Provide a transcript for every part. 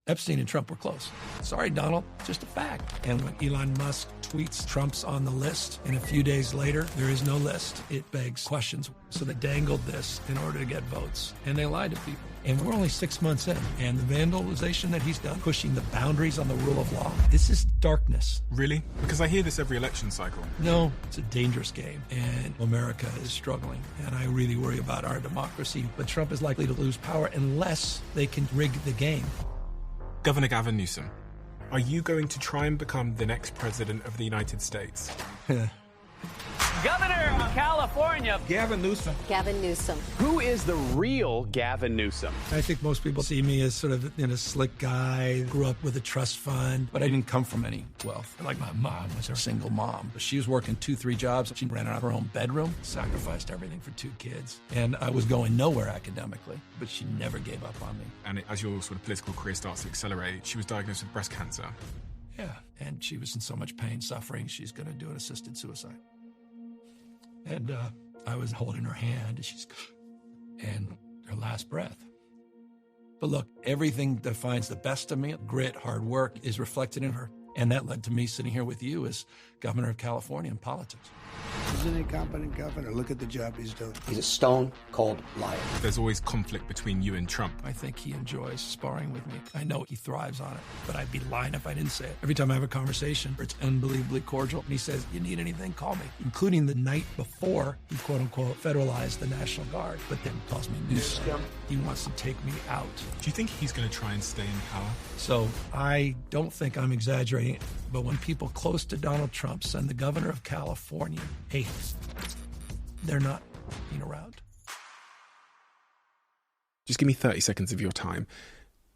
Epstein and Trump were close. Sorry, Donald, just a fact. And when Elon Musk tweets Trump's on the list, and a few days later, there is no list, it begs questions. So they dangled this in order to get votes, and they lied to people. And we're only 6 months in, and the vandalization that he's done, pushing the boundaries on the rule of law, this is darkness. Really? Because I hear this every election cycle. No, it's a dangerous game, and America is struggling, and I really worry about our democracy. But Trump is likely to lose power unless they can rig the game. Governor Gavin Newsom, are you going to try and become the next president of the United States? Governor of California, Gavin Newsom. Gavin Newsom. Who is the real Gavin Newsom? I think most people see me as sort of a slick guy, grew up with a trust fund, but I didn't come from any wealth. Like my mom was a single mom. She was working 2-3 jobs. She ran out of her own bedroom, sacrificed everything for 2 kids. And I was going nowhere academically, but she never gave up on me. And as your sort of political career starts to accelerate, she was diagnosed with breast cancer. Yeah, and she was in so much pain, suffering, she's going to do an assisted suicide. And I was holding her hand, and her last breath. But look, everything that finds the best of me, grit, hard work, is reflected in her. And that led to me sitting here with you as governor of California in politics. He's an incompetent governor. Look at the job he's doing. He's a stone-cold liar. There's always conflict between you and Trump. I think he enjoys sparring with me. I know he thrives on it, but I'd be lying if I didn't say it. Every time I have a conversation, it's unbelievably cordial. And he says, you need anything, call me. Including the night before he, quote-unquote, federalized the National Guard, but then calls me Newscum. He wants to take me out. Do you think he's going to try and stay in power? So I don't think I'm exaggerating, but when people close to Donald Trump send the governor of California, hey, they're not being around. Just give me 30 seconds of your time.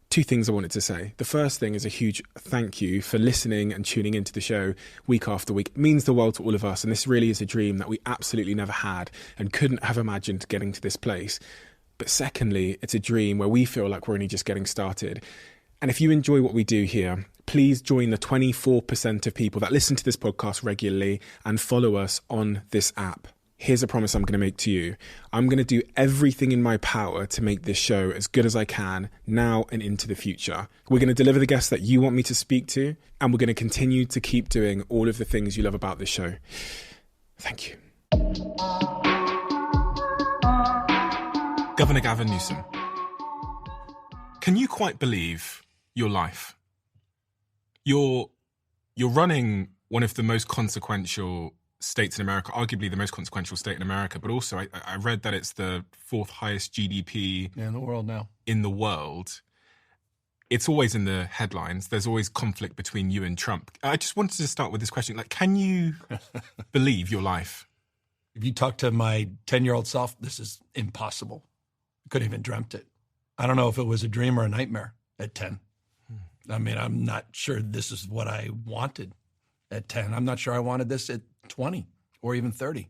2 things I wanted to say. The first thing is a huge thank you for listening and tuning into the show week after week. It means the world to all of us, and this really is a dream that we absolutely never had and couldn't have imagined getting to this place. But secondly, it's a dream where we feel like we're only just getting started. And if you enjoy what we do here, please join the 24% of people that listen to this podcast regularly and follow us on this app. Here's a promise I'm going to make to you. I'm going to do everything in my power to make this show as good as I can now and into the future. We're going to deliver the guests that you want me to speak to, and we're going to continue to keep doing all of the things you love about this show. Thank you. Governor Gavin Newsom, can you quite believe your life? You're running one of the most consequential states in America, arguably the most consequential state in America, but also I read that it's the 4th highest GDP in the world now. In the world. It's always in the headlines. There's always conflict between you and Trump. I just wanted to start with this question. Like, can you believe your life? If you talk to my 10-year-old self, this is impossible. I couldn't even dreamt it. I don't know if it was a dream or a nightmare at 10. I mean, I'm not sure this is what I wanted at 10. I'm not sure I wanted this at 20 or even 30.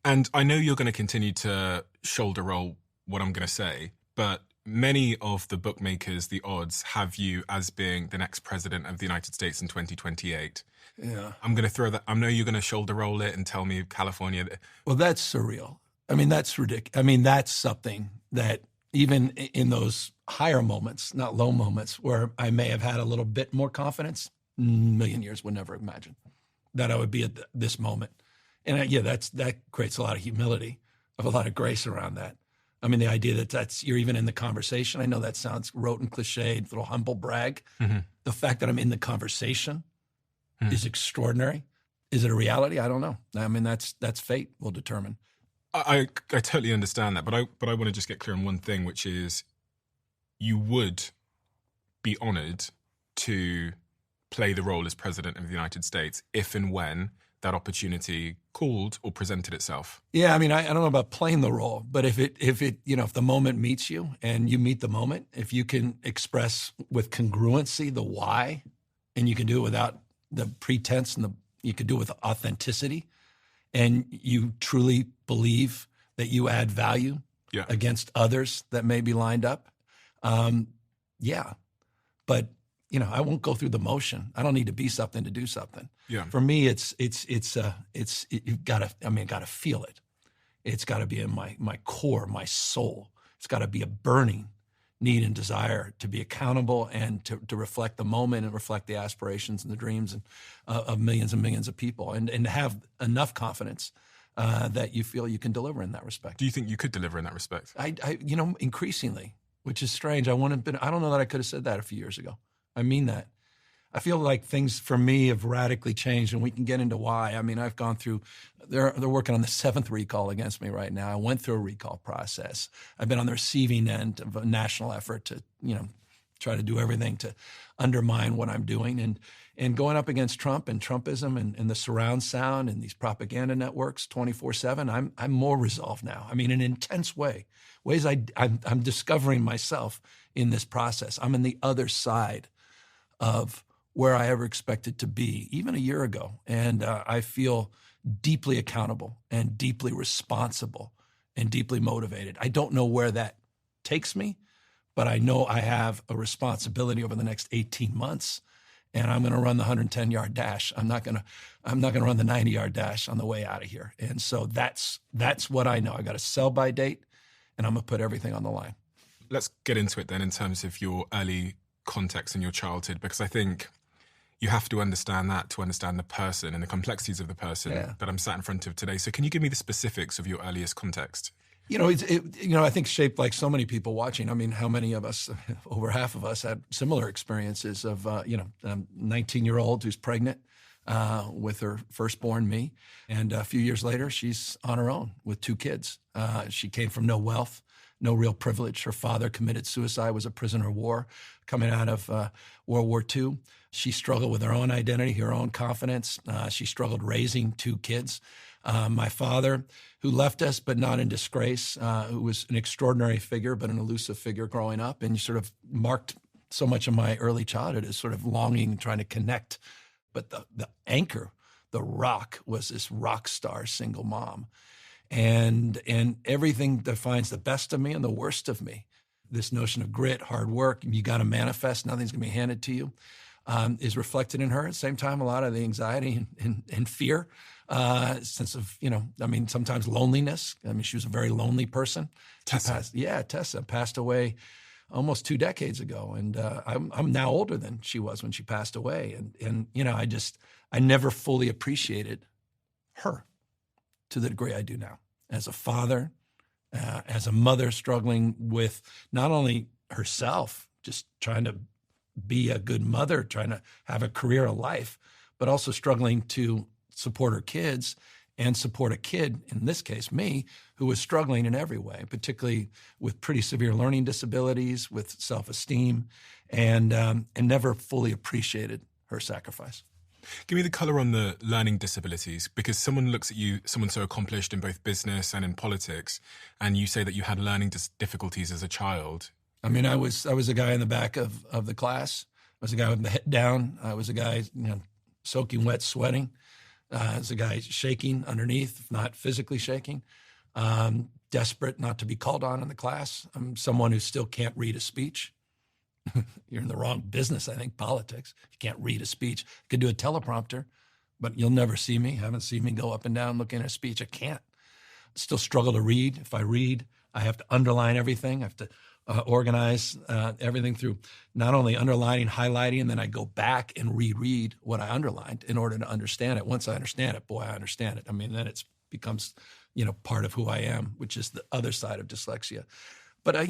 And I know you're going to continue to shoulder roll what I'm going to say, but many of the bookmakers, the odds, have you as being the next president of the United States in 2028. Yeah. I'm going to throw that. I know you're going to shoulder roll it and tell me California. Well, that's surreal. I mean, that's ridiculous. I mean, that's something that even in those higher moments, not low moments, where I may have had a little bit more confidence, a million years would never imagine that I would be at this moment. And that creates a lot of humility, of a lot of grace around that. I mean, the idea that you're even in the conversation, I know that sounds rote and cliched, little humble brag. Mm-hmm. The fact that I'm in the conversation is extraordinary. Is it a reality? I don't know. I mean, that's fate will determine. I totally understand that, but I want to just get clear on one thing, which is you would be honored to play the role as president of the United States if and when that opportunity called or presented itself. Yeah, I mean, I don't know about playing the role, but if the moment meets you and you meet the moment, if you can express with congruency the why, and you can do it without the pretense and you can do it with authenticity, and you truly believe that you add value against others that may be lined up, but I won't go through the motion. I don't need to be something to do something. Yeah. For me, you've got to feel it. It's got to be in my core, my soul. It's got to be a burning, need and desire to be accountable and to reflect the moment and reflect the aspirations and the dreams of millions and millions of people, and to have enough confidence that you feel you can deliver in that respect. Do you think you could deliver in that respect? I increasingly, which is strange. I don't know that I could have said that a few years ago. I mean that. I feel like things for me have radically changed, and we can get into why. I mean, I've gone through, they're working on the 7th recall against me right now. I went through a recall process. I've been on the receiving end of a national effort to, try to do everything to undermine what I'm doing. And going up against Trump and Trumpism and the surround sound and these propaganda networks 24/7, I'm more resolved now. I mean, in an intense way, ways I'm discovering myself in this process. I'm on the other side of where I ever expected to be, even a year ago. And I feel deeply accountable and deeply responsible and deeply motivated. I don't know where that takes me, but I know I have a responsibility over the next 18 months, and I'm going to run the 110-yard dash. I'm not going to run the 90-yard dash on the way out of here. And so that's what I know. I got a sell-by date, and I'm going to put everything on the line. Let's get into it then in terms of your early context in your childhood, because I think you have to understand that to understand the person and the complexities of the person that I'm sat in front of today. So can you give me the specifics of your earliest context? I think shaped like so many people watching. I mean, how many of us, over half of us, had similar experiences of, a 19-year-old who's pregnant with her firstborn, me. And a few years later, she's on her own with 2 kids. She came from no wealth, no real privilege. Her father committed suicide, was a prisoner of war coming out of World War II. She struggled with her own identity, her own confidence. She struggled raising 2 kids. My father, who left us but not in disgrace, who was an extraordinary figure but an elusive figure growing up, and sort of marked so much of my early childhood as sort of longing, trying to connect. But the anchor, the rock, was this rock star single mom. And everything defines the best of me and the worst of me. This notion of grit, hard work, you got to manifest, nothing's going to be handed to you, is reflected in her. At the same time, a lot of the anxiety and fear, sense of, sometimes loneliness. I mean, she was a very lonely person. Tessa passed away almost 2 decades ago. And I'm now older than she was when she passed away. And I never fully appreciated her to the degree I do now. As a father, as a mother struggling with not only herself, just trying to be a good mother, trying to have a career, a life, but also struggling to support her kids and support a kid, in this case, me, who was struggling in every way, particularly with pretty severe learning disabilities, with self-esteem, and never fully appreciated her sacrifice. Give me the color on the learning disabilities, because someone looks at you, someone so accomplished in both business and in politics, and you say that you had learning difficulties as a child. I mean, I was a guy in the back of the class. I was a guy with the head down. I was a guy, soaking wet, sweating. I was a guy shaking underneath, if not physically shaking, desperate not to be called on in the class. I'm someone who still can't read a speech. You're in the wrong business, I think, politics. You can't read a speech. I could do a teleprompter, but you'll never see me. Haven't seen me go up and down looking at a speech. I can't. Still struggle to read. If I read, I have to underline everything. I have to organize everything through not only underlining, highlighting, and then I go back and reread what I underlined in order to understand it. Once I understand it, I understand it. I mean, then it becomes, part of who I am, which is the other side of dyslexia. But I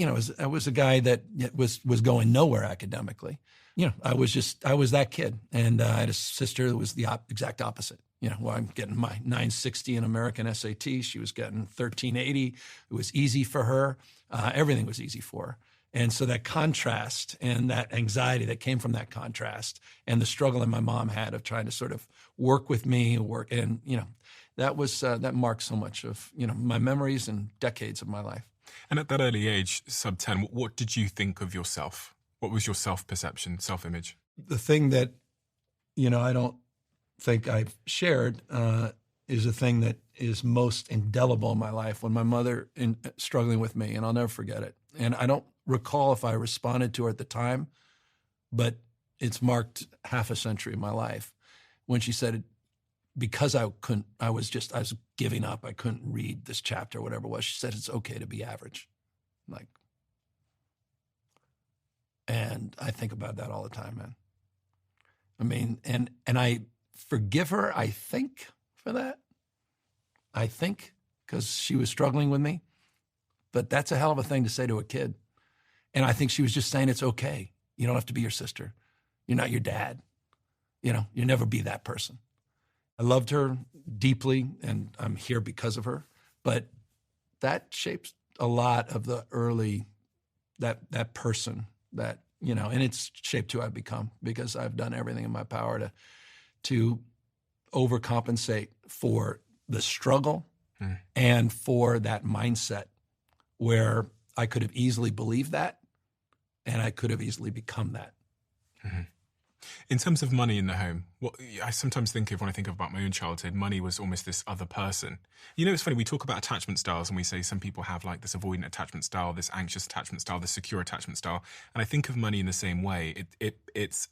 was a guy that was going nowhere academically. I was that kid, and I had a sister that was the exact opposite. I'm getting my 960 in American SAT. She was getting 1380. It was easy for her. Everything was easy for her. And so that contrast and that anxiety that came from that contrast and the struggle that my mom had of trying to sort of work with me, that marked so much of, my memories and decades of my life. And at that early age, sub 10, what did you think of yourself? What was your self-perception, self-image? The thing that, I don't think I've shared is a thing that is most indelible in my life. When my mother struggling with me, and I'll never forget it. And I don't recall if I responded to her at the time, but it's marked half a century of my life. When she said, because I was giving up. I couldn't read this chapter, whatever it was. She said, it's okay to be average. I'm like, And I think about that all the time, man. I mean, and I forgive her, I think, for that. I think, because she was struggling with me. But that's a hell of a thing to say to a kid. And I think she was just saying it's okay. You don't have to be your sister. You're not your dad. You'll never be that person. I loved her deeply, and I'm here because of her. But that shapes a lot of the early, that person that, and it's shaped who I've become, because I've done everything in my power to overcompensate for the struggle and for that mindset where I could have easily believed that and I could have easily become that. Mm-hmm. In terms of money in the home, what I sometimes think of when I think about my own childhood, money was almost this other person. It's funny, we talk about attachment styles and we say some people have like this avoidant attachment style, this anxious attachment style, this secure attachment style. And I think of money in the same way. It's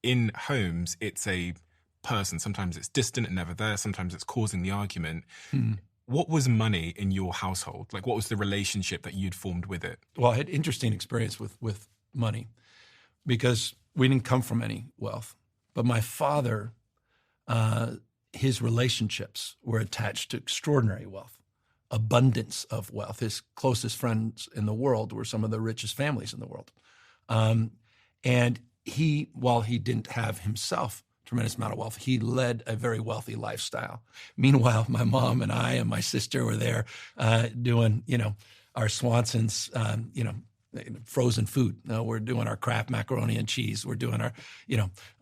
in homes, it's a person. Sometimes it's distant and never there. Sometimes it's causing the argument. What was money in your household? Like, what was the relationship that you'd formed with it? Well, I had interesting experience with money because we didn't come from any wealth. But my father, his relationships were attached to extraordinary wealth, abundance of wealth. His closest friends in the world were some of the richest families in the world. And he, while he didn't have himself tremendous amount of wealth, he led a very wealthy lifestyle. Meanwhile, my mom and I and my sister were there doing, our Swanson's, frozen food. We're doing our Kraft macaroni and cheese. We're doing our,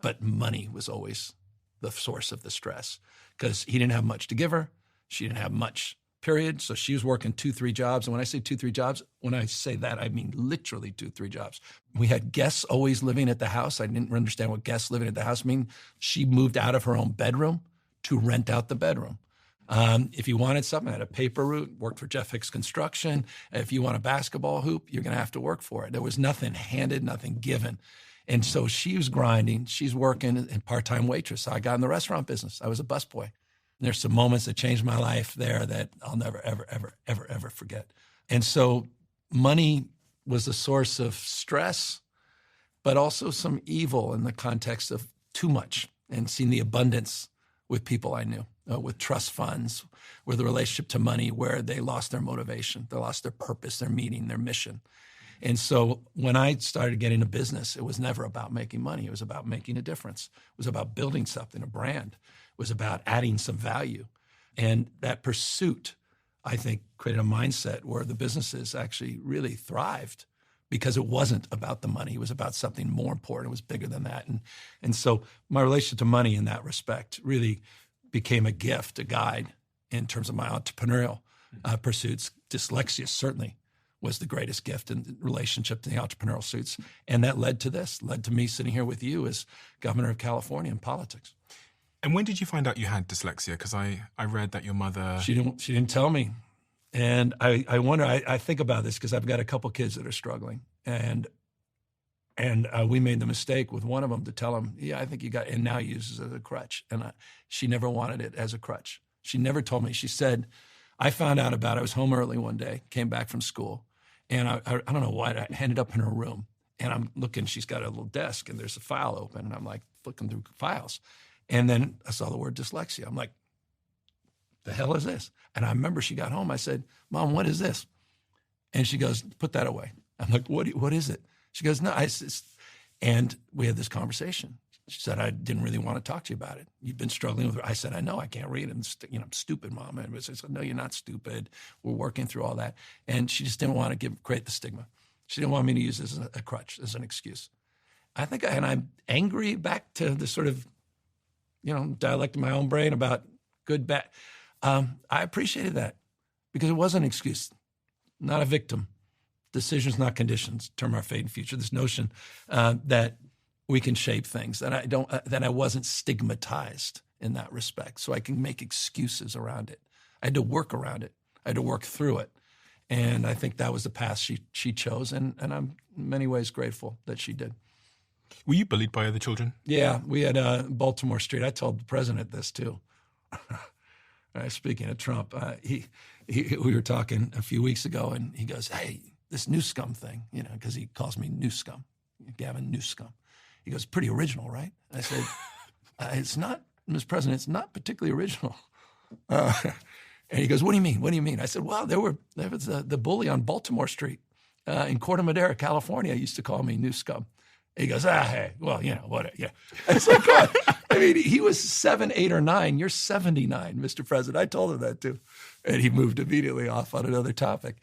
but money was always the source of the stress because he didn't have much to give her. She didn't have much, period. So she was working 2-3 jobs. And when I say 2-3 jobs, when I say that, I mean literally 2-3 jobs. We had guests always living at the house. I didn't understand what guests living at the house mean. She moved out of her own bedroom to rent out the bedroom. If you wanted something, I had a paper route, worked for Jeff Hicks Construction. If you want a basketball hoop, you're going to have to work for it. There was nothing handed, nothing given. And so she was grinding. She's working in part-time waitress. So I got in the restaurant business. I was a busboy. There's some moments that changed my life there that I'll never, ever, ever, ever, ever forget. And so money was a source of stress, but also some evil in the context of too much and seeing the abundance with people I knew, with trust funds, with a relationship to money where they lost their motivation, they lost their purpose, their meaning, their mission. And so when I started getting a business, it was never about making money. It was about making a difference. It was about building something, a brand. It was about adding some value. And that pursuit, I think, created a mindset where the businesses actually really thrived because it wasn't about the money. It was about something more important. It was bigger than that. And so my relationship to money in that respect really became a gift, a guide in terms of my entrepreneurial pursuits. Dyslexia certainly was the greatest gift in relationship to the entrepreneurial suits. And that led to me sitting here with you as governor of California in politics. And when did you find out you had dyslexia? Because I read that your mother... She didn't tell me. And I wonder, I think about this because I've got a couple kids that are struggling. And we made the mistake with one of them to tell him, yeah, I think you got, and now he uses it as a crutch. And she never wanted it as a crutch. She never told me. She said, I found out about it. I was home early one day, came back from school. And I don't know why, I ended up in her room. And I'm looking, she's got a little desk and there's a file open. And I'm like flicking through files. And then I saw the word dyslexia. I'm like, the hell is this? And I remember she got home. I said, Mom, what is this? And she goes, put that away. I'm like, what is it? She goes, no. And we had this conversation. She said, I didn't really want to talk to you about it. You've been struggling with it. I said, I know, I can't read. I'm stupid, Mom. And I said, no, you're not stupid. We're working through all that. And she just didn't want to create the stigma. She didn't want me to use this as a crutch, as an excuse. And I'm angry back to the sort of, dialect in my own brain about good, bad. I appreciated that because it was an excuse, not a victim. Decisions, not conditions, determine our fate and future. This notion that we can shape things, that I wasn't stigmatized in that respect, so I can make excuses around it. I had to work around it. I had to work through it. And I think that was the path she chose, and I'm in many ways grateful that she did. Were you bullied by other children? Yeah, we had Baltimore Street. I told the president this too. Speaking of Trump, we were talking a few weeks ago, and he goes, hey, this Newscum thing, because he calls me Newscum. Gavin Newscum. He goes, pretty original, right? I said, it's not, Mr. President, it's not particularly original. And he goes, what do you mean? What do you mean? I said, well, there was the bully on Baltimore Street in Corte Madera, California, used to call me Newscum. He goes, hey, well, what, yeah. It's like, God. I mean, he was 7, 8, or 9. You're 79, Mr. President. I told him that too. And he moved immediately off on another topic.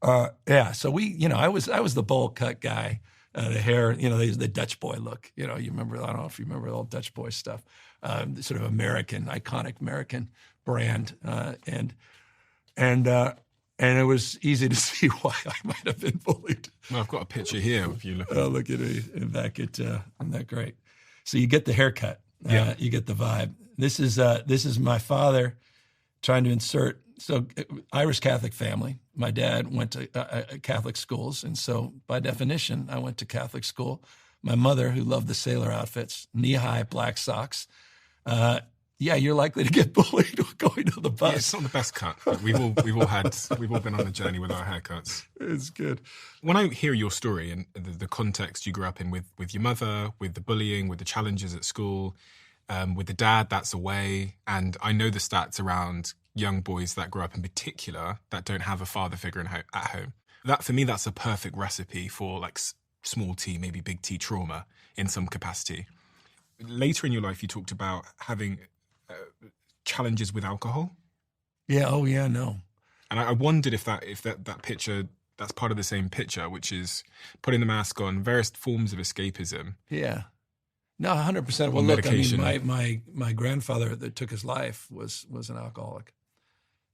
So we, I was the bowl cut guy. The hair, the Dutch boy look. You remember, I don't know if you remember all Dutch boy stuff. Sort of American, iconic American brand. And it was easy to see why I might have been bullied. Well, I've got a picture here if you look. Oh, look at me. And back at, isn't that great? So you get the haircut. You get the vibe. This is my father trying to insert. So Irish Catholic family. My dad went to Catholic schools, and so by definition, I went to Catholic school. My mother, who loved the sailor outfits, knee-high black socks. You're likely to get bullied going to the bus. Yeah, it's not the best cut. But we've all been on a journey with our haircuts. It's good. When I hear your story and the context you grew up in with your mother, with the bullying, with the challenges at school, with the dad that's away, and I know the stats around young boys that grow up in particular that don't have a father figure at home. That, for me, that's a perfect recipe for like small t, maybe big T trauma in some capacity. Later in your life, you talked about having challenges with alcohol. Yeah. Oh, yeah. No. And I wondered if that picture, that's part of the same picture, which is putting the mask on, various forms of escapism. Yeah. No, 100%. Well, look, medication. I mean, my grandfather that took his life was an alcoholic.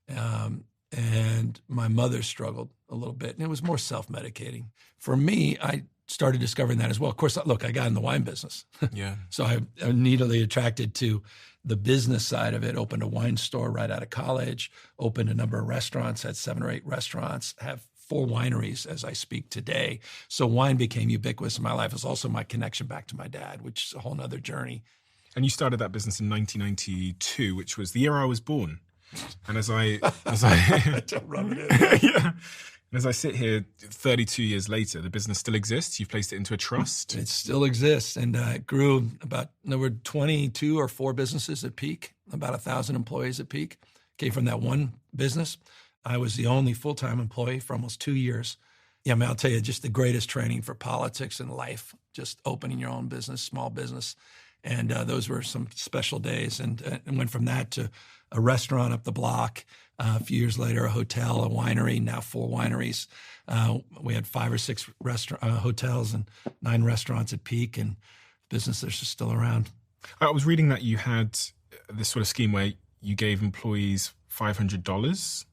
And my mother struggled a little bit, and it was more self-medicating. For me, I started discovering that as well. Of course, look, I got in the wine business. Yeah. So I'm immediately attracted to the business side of it, opened a wine store right out of college, opened a number of restaurants, had 7 or 8 restaurants, have 4 wineries as I speak today. So wine became ubiquitous in my life. It's also my connection back to my dad, which is a whole nother journey. And you started that business in 1992, which was the year I was born. And as I don't rub it in. Yeah. And as I sit here 32 years later, the business still exists. You've placed it into a trust. It still exists. And it grew there were 22 or 4 businesses at peak, about 1,000 employees at peak. Came from that one business. I was the only full-time employee for almost 2 years. Yeah, I mean, I'll tell you, just the greatest training for politics and life, just opening your own business, small business. And those were some special days. And went from that to a restaurant up the block. A few years later, a hotel, a winery, now 4 wineries. We had 5 or 6 hotels and 9 restaurants at peak, and businesses are still around. I was reading that you had this sort of scheme where you gave employees $500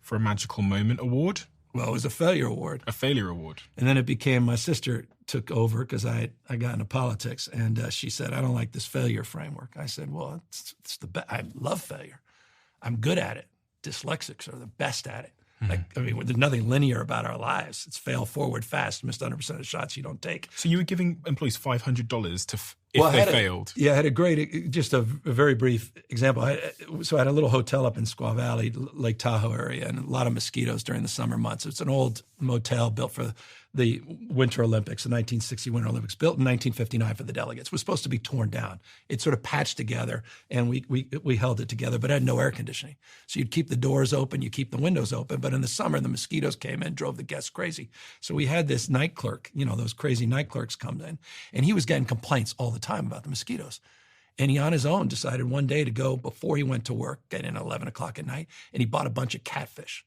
for a Magical Moment award. Well, it was a failure award. A failure award. And then it became, my sister took over because I got into politics, and she said, I don't like this failure framework. I said, well, it's the best. I love failure. I'm good at it. Dyslexics are the best at it. Mm-hmm. There's nothing linear about our lives. It's fail forward fast. Missed 100% of shots you don't take. So you were giving employees $500 if they failed? I had a great, just a very brief example. So I had a little hotel up in Squaw Valley, Lake Tahoe area, and a lot of mosquitoes during the summer months. It's an old motel built for the Winter Olympics, the 1960 Winter Olympics, built in 1959 for the delegates. It was supposed to be torn down. It sort of patched together, and we held it together, but it had no air conditioning. So you'd keep the doors open, you keep the windows open, but in the summer, the mosquitoes came in, drove the guests crazy. So we had this night clerk, those crazy night clerks come in, and he was getting complaints all the time about the mosquitoes. And he on his own decided one day to go, before he went to work, get in at 11 o'clock at night, and he bought a bunch of catfish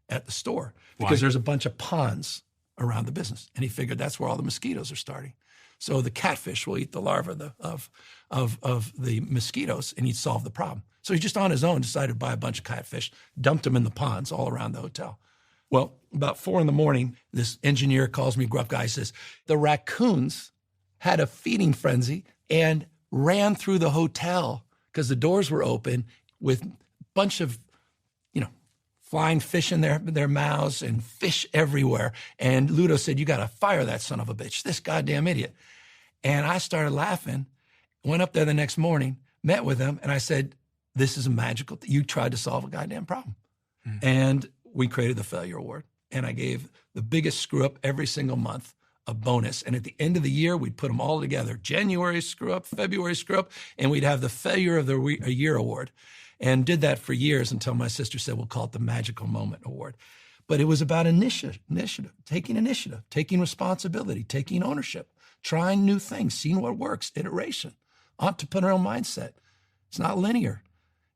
at the store because there's a bunch of ponds around the business. And he figured that's where all the mosquitoes are starting. So the catfish will eat the larvae of the mosquitoes, and he'd solve the problem. So he just on his own decided to buy a bunch of catfish, dumped them in the ponds all around the hotel. Well, about 4 a.m, this engineer calls me, gruff guy, says, the raccoons had a feeding frenzy and ran through the hotel because the doors were open with a bunch of, flying fish in their mouths and fish everywhere. And Ludo said, you got to fire that son of a bitch, this goddamn idiot. And I started laughing, went up there the next morning, met with him, and I said, this is a magical, you tried to solve a goddamn problem. Mm-hmm. And we created the failure award. And I gave the biggest screw up every single month a bonus. And at the end of the year, we'd put them all together. January screw up, February screw up, and we'd have the Failure of the Year Award. And did that for years until my sister said, we'll call it the Magical Moment Award. But it was about initiative, taking responsibility, taking ownership, trying new things, seeing what works, iteration, entrepreneurial mindset. It's not linear.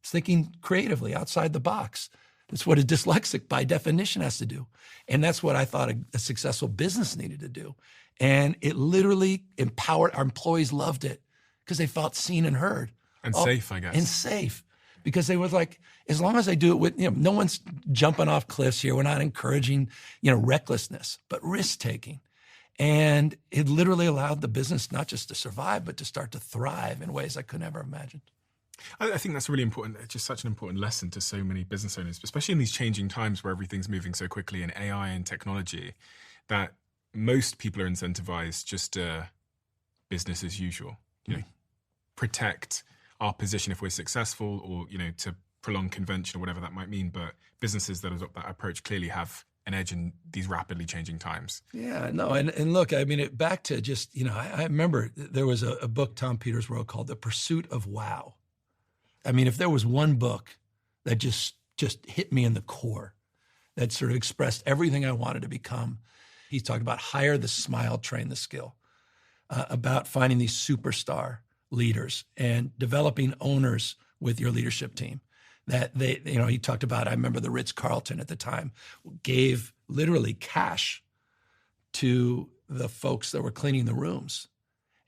It's thinking creatively, outside the box. It's what a dyslexic by definition has to do. And that's what I thought a successful business needed to do. And it literally empowered, our employees loved it because they felt seen and heard. And safe, I guess. And safe. Because they were like, as long as I do it with, no one's jumping off cliffs here. We're not encouraging, recklessness, but risk-taking. And it literally allowed the business not just to survive, but to start to thrive in ways I could never imagine. I think that's really important. It's just such an important lesson to so many business owners, especially in these changing times where everything's moving so quickly in AI and technology, that most people are incentivized just business as usual, protect our position if we're successful, or, to prolong convention or whatever that might mean. But businesses that adopt that approach clearly have an edge in these rapidly changing times. Yeah, no. And look, I mean, back to just, I remember there was a book Tom Peters wrote called The Pursuit of Wow. I mean, if there was one book that just hit me in the core, that sort of expressed everything I wanted to become, he talked about hire the smile, train the skill, about finding these superstar leaders and developing owners with your leadership team. That he talked about, I remember the Ritz-Carlton at the time gave literally cash to the folks that were cleaning the rooms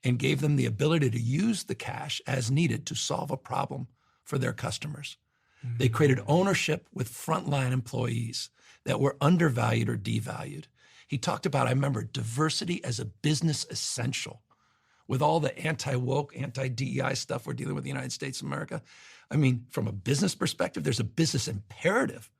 and gave them the ability to use the cash as needed to solve a problem for their customers. Mm-hmm. They created ownership with frontline employees that were undervalued or devalued. He talked about, I remember, diversity as a business essential. With all the anti-woke, anti-DEI stuff we're dealing with in the United States of America, I mean, from a business perspective, there's a business imperative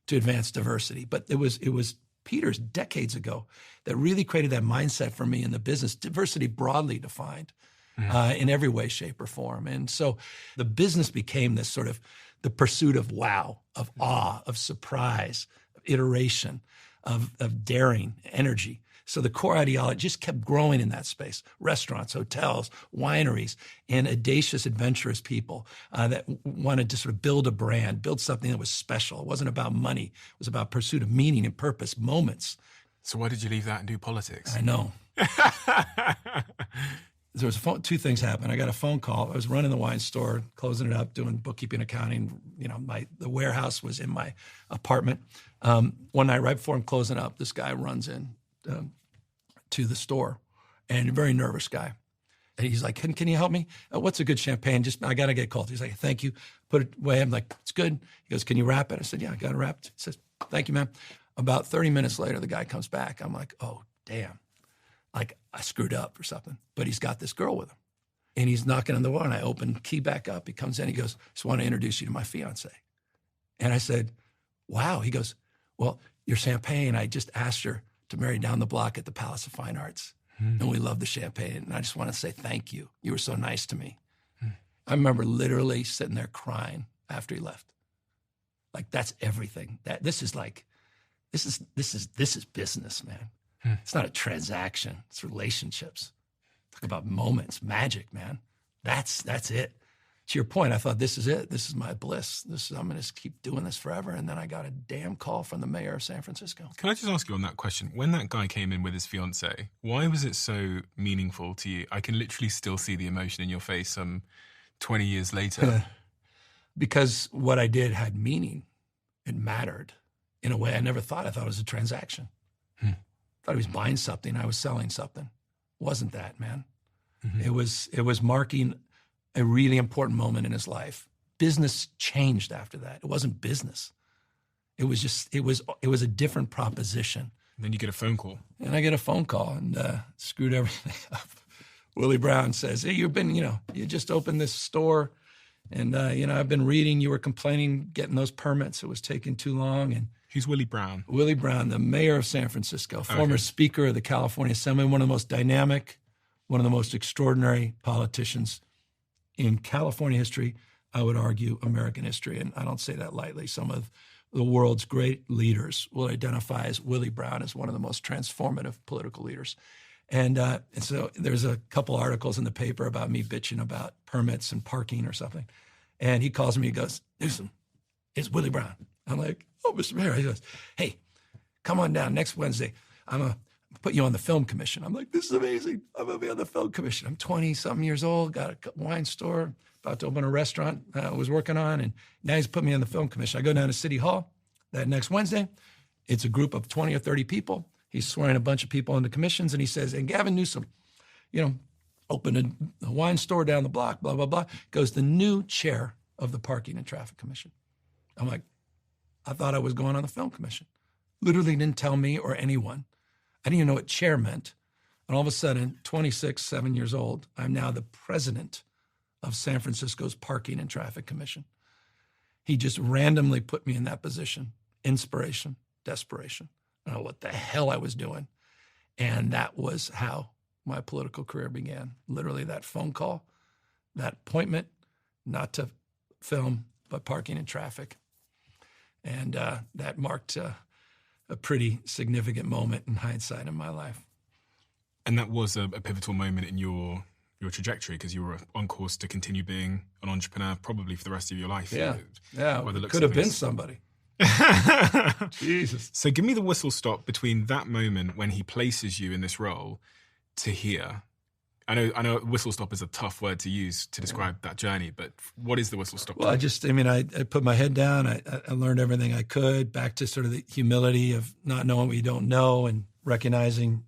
to advance diversity. But it was Peters decades ago that really created that mindset for me in the business, diversity broadly defined in every way, shape, or form. And so the business became this sort of the pursuit of wow, of awe, of surprise, of iteration, of daring, energy. So the core ideology just kept growing in that space. Restaurants, hotels, wineries, and audacious, adventurous people that wanted to sort of build a brand, build something that was special. It wasn't about money. It was about pursuit of meaning and purpose, moments. So why did you leave that and do politics? I know. There was two things happened. I got a phone call. I was running the wine store, closing it up, doing bookkeeping, accounting. The warehouse was in my apartment. One night, right before I'm closing up, this guy runs in to the store, and a very nervous guy. And he's like, can you help me? What's a good champagne? I got to get cold. He's like, thank you. Put it away. I'm like, it's good. He goes, can you wrap it? I said, yeah, I got it wrapped. He says, thank you, man. About 30 minutes later, the guy comes back. I'm like, oh, damn. Like I screwed up or something. But he's got this girl with him. And he's knocking on the door, and I open key back up. He comes in. He goes, just want to introduce you to my fiance. And I said, wow. He goes, well, your champagne, I just asked her to marry down the block at the Palace of Fine Arts. And we love the champagne. And I just want to say thank you. You were so nice to me. I remember literally sitting there crying after he left. Like that's everything. This is business, man. It's not a transaction. It's relationships. Talk about moments, magic, man. That's it. To your point, I thought this is it. This is my bliss. I'm going to keep doing this forever. And then I got a damn call from the mayor of San Francisco. Can I just ask you on that question? When that guy came in with his fiancée, why was it so meaningful to you? I can literally still see the emotion in your face 20 years later. Because what I did had meaning. It mattered in a way I never thought. I thought it was a transaction. I thought he was buying something. I was selling something. It wasn't that, man. It was marking a really important moment in his life. Business changed after that. It wasn't business. It was a different proposition. And then you get a phone call. And I get a phone call and screwed everything up. Willie Brown says, hey, you just opened this store and, I've been reading, you were complaining, getting those permits. It was taking too long. And who's Willie Brown? Willie Brown, the mayor of San Francisco, former Speaker of the California Assembly, one of the most dynamic, one of the most extraordinary politicians in California history, I would argue American history, and I don't say that lightly. Some of the world's great leaders will identify as Willie Brown as one of the most transformative political leaders. And so there's a couple articles in the paper about me bitching about permits and parking or something. And he calls me, he goes, Newsom, it's Willie Brown. I'm like, oh, Mr. Mayor. He goes, hey, come on down next Wednesday. I'm going to put you on the film commission. I'm like, this is amazing. I'm going to be on the film commission. I'm 20-something years old, got a wine store, about to open a restaurant I was working on, and now he's put me on the film commission. I go down to City Hall that next Wednesday. It's a group of 20 or 30 people. He's swearing a bunch of people into commissions, and he says, and Gavin Newsom, opened a wine store down the block, blah, blah, blah, goes the new chair of the Parking and Traffic Commission. I'm like, I thought I was going on the film commission. Literally didn't tell me or anyone. I didn't even know what chair meant. And all of a sudden, 26, 7 years old, I'm now the president of San Francisco's Parking and Traffic Commission. He just randomly put me in that position. Inspiration, desperation. I don't know what the hell I was doing. And that was how my political career began. Literally that phone call, that appointment, not to film, but parking and traffic. And that marked a pretty significant moment in hindsight in my life. And that was a pivotal moment in your trajectory, because you were on course to continue being an entrepreneur probably for the rest of your life. Yeah, it could have been somebody. Jesus. So give me the whistle stop between that moment when he places you in this role to here. I know whistle stop is a tough word to use to describe that journey, but what is the whistle stop? Well, I put my head down. I learned everything I could, back to sort of the humility of not knowing what you don't know and recognizing,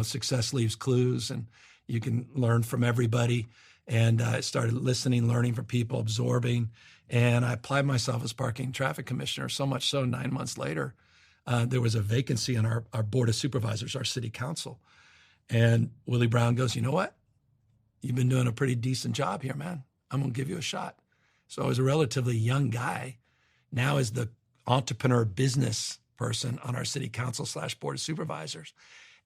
success leaves clues and you can learn from everybody. And I started listening, learning from people, absorbing. And I applied myself as parking and traffic commissioner, so much so 9 months later, there was a vacancy in our board of supervisors, our city council. And Willie Brown goes, you know what? You've been doing a pretty decent job here, man. I'm going to give you a shot. So I was a relatively young guy. Now as the entrepreneur business person on our city council / board of supervisors.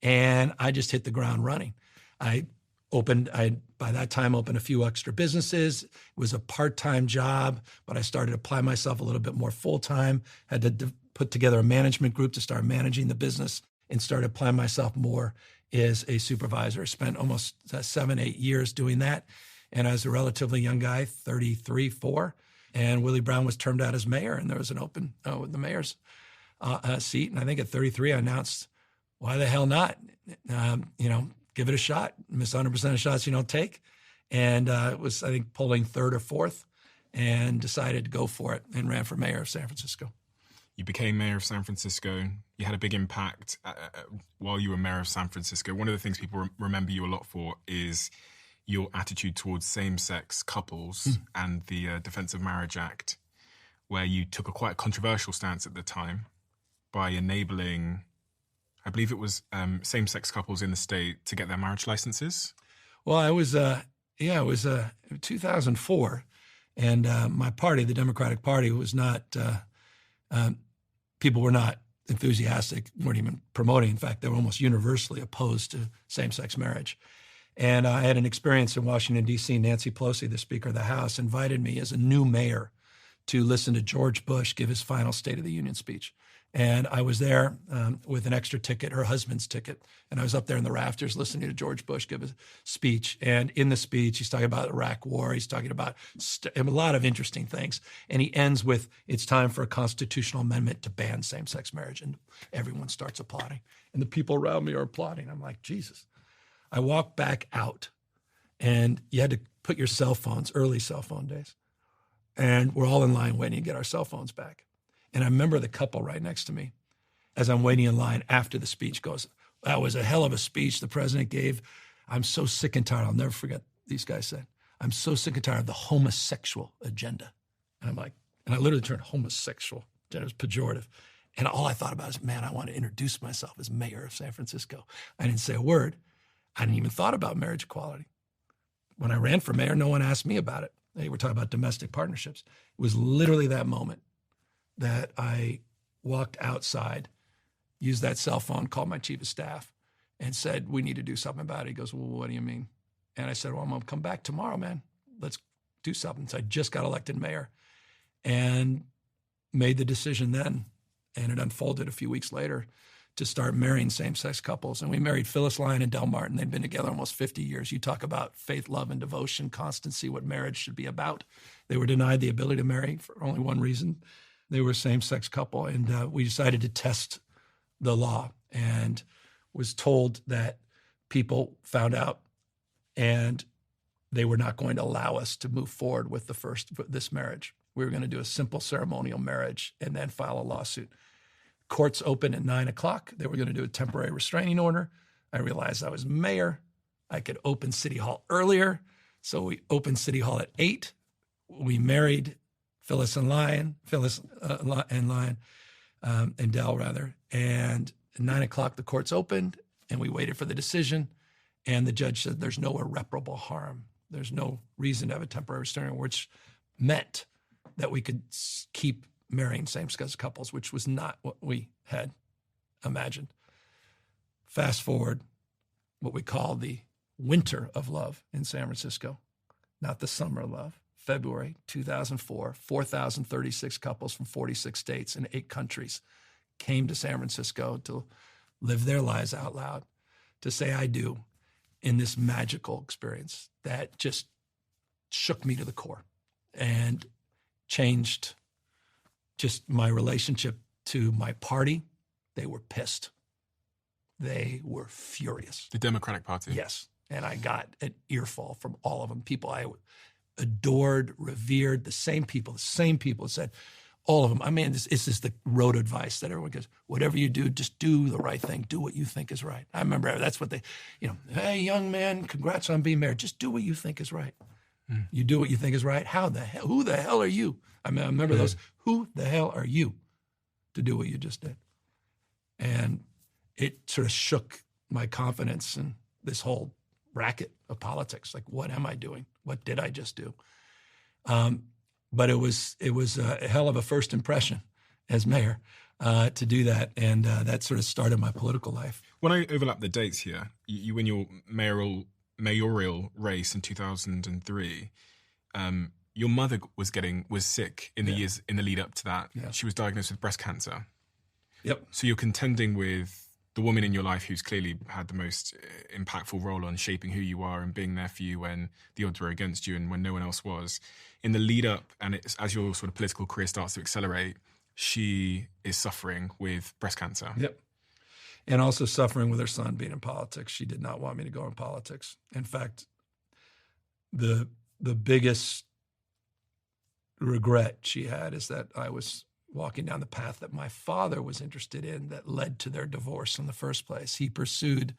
And I just hit the ground running. I by that time opened a few extra businesses. It was a part-time job, but I started to apply myself a little bit more full-time, had to put together a management group to start managing the business and started applying myself more as a supervisor. Spent almost 7-8 years doing that. And I was a relatively young guy, 33, 4. And Willie Brown was termed out as mayor, and there was an open with the mayor's seat. And I think at 33, I announced, why the hell not? Give it a shot. Miss 100% of shots you don't take. And it was, I think, polling 3rd or 4th, and decided to go for it and ran for mayor of San Francisco. You became mayor of San Francisco. You had a big impact while you were mayor of San Francisco. One of the things people remember you a lot for is your attitude towards same-sex couples and the Defense of Marriage Act, where you took a quite controversial stance at the time by enabling, I believe it was same-sex couples in the state to get their marriage licenses. Well, it was 2004, and my party, the Democratic Party, was not, people were not enthusiastic, weren't even promoting. In fact, they were almost universally opposed to same-sex marriage. And I had an experience in Washington, D.C. Nancy Pelosi, the Speaker of the House, invited me as a new mayor to listen to George Bush give his final State of the Union speech. And I was there with an extra ticket, her husband's ticket. And I was up there in the rafters listening to George Bush give a speech. And in the speech, he's talking about the Iraq War. He's talking about a lot of interesting things. And he ends with, it's time for a constitutional amendment to ban same-sex marriage. And everyone starts applauding. And the people around me are applauding. I'm like, Jesus. I walked back out, and you had to put your cell phones, early cell phone days. And we're all in line waiting to get our cell phones back. And I remember the couple right next to me, as I'm waiting in line after the speech, goes, that was a hell of a speech the president gave. I'm so sick and tired. I'll never forget these guys said, I'm so sick and tired of the homosexual agenda. And I'm like, and I literally turned homosexual. It was pejorative. And all I thought about is, man, I want to introduce myself as mayor of San Francisco. I didn't say a word. I hadn't even thought about marriage equality. When I ran for mayor, no one asked me about it. They were talking about domestic partnerships. It was literally that moment that I walked outside, used that cell phone, called my chief of staff, and said, we need to do something about it. He goes, well, what do you mean? And I said, well, I'm going to come back tomorrow, man. Let's do something. So I just got elected mayor. And made the decision then, and it unfolded a few weeks later, to start marrying same-sex couples. And we married Phyllis Lyon and Del Martin. They'd been together almost 50 years. You talk about faith, love, and devotion, constancy, what marriage should be about. They were denied the ability to marry for only one reason. They were a same-sex couple, and we decided to test the law, and was told that people found out and they were not going to allow us to move forward with this marriage. We were going to do a simple ceremonial marriage and then file a lawsuit. Courts open at 9 o'clock. They were going to do a temporary restraining order. I realized I was mayor. I could open City Hall earlier. So we opened City Hall at 8. We married Phyllis and Del rather. And at 9 o'clock, the courts opened and we waited for the decision. And the judge said, there's no irreparable harm. There's no reason to have a temporary restraining order, which meant that we could keep marrying same-sex couples, which was not what we had imagined. Fast forward, what we call the winter of love in San Francisco, not the summer of love. February 2004, 4,036 couples from 46 states and 8 countries came to San Francisco to live their lives out loud, to say I do in this magical experience that just shook me to the core and changed just my relationship to my party. They were pissed. They were furious. The Democratic Party? Yes. And I got an earful from all of them. People I adored, revered, the same people said, all of them. I mean, this is the road advice that everyone gives. Whatever you do, just do the right thing. Do what you think is right. I remember that's what they, hey, young man, congrats on being married. Just do what you think is right. You do what you think is right. Who the hell are you? I mean, I remember those, who the hell are you to do what you just did? And it sort of shook my confidence in this whole racket of politics. Like, what am I doing? What did I just do? But it was a hell of a first impression as mayor to do that. And that sort of started my political life. When I overlap the dates here, you win your mayoral race in 2003. Your mother was sick in the years in the lead up to that. Yeah. She was diagnosed with breast cancer. Yep. So you're contending with the woman in your life who's clearly had the most impactful role on shaping who you are and being there for you when the odds were against you and when no one else was. In the lead up, and as your sort of political career starts to accelerate, she is suffering with breast cancer. Yep. And also suffering with her son being in politics. She did not want me to go in politics. In fact, the biggest regret she had is that I was walking down the path that my father was interested in that led to their divorce in the first place. He pursued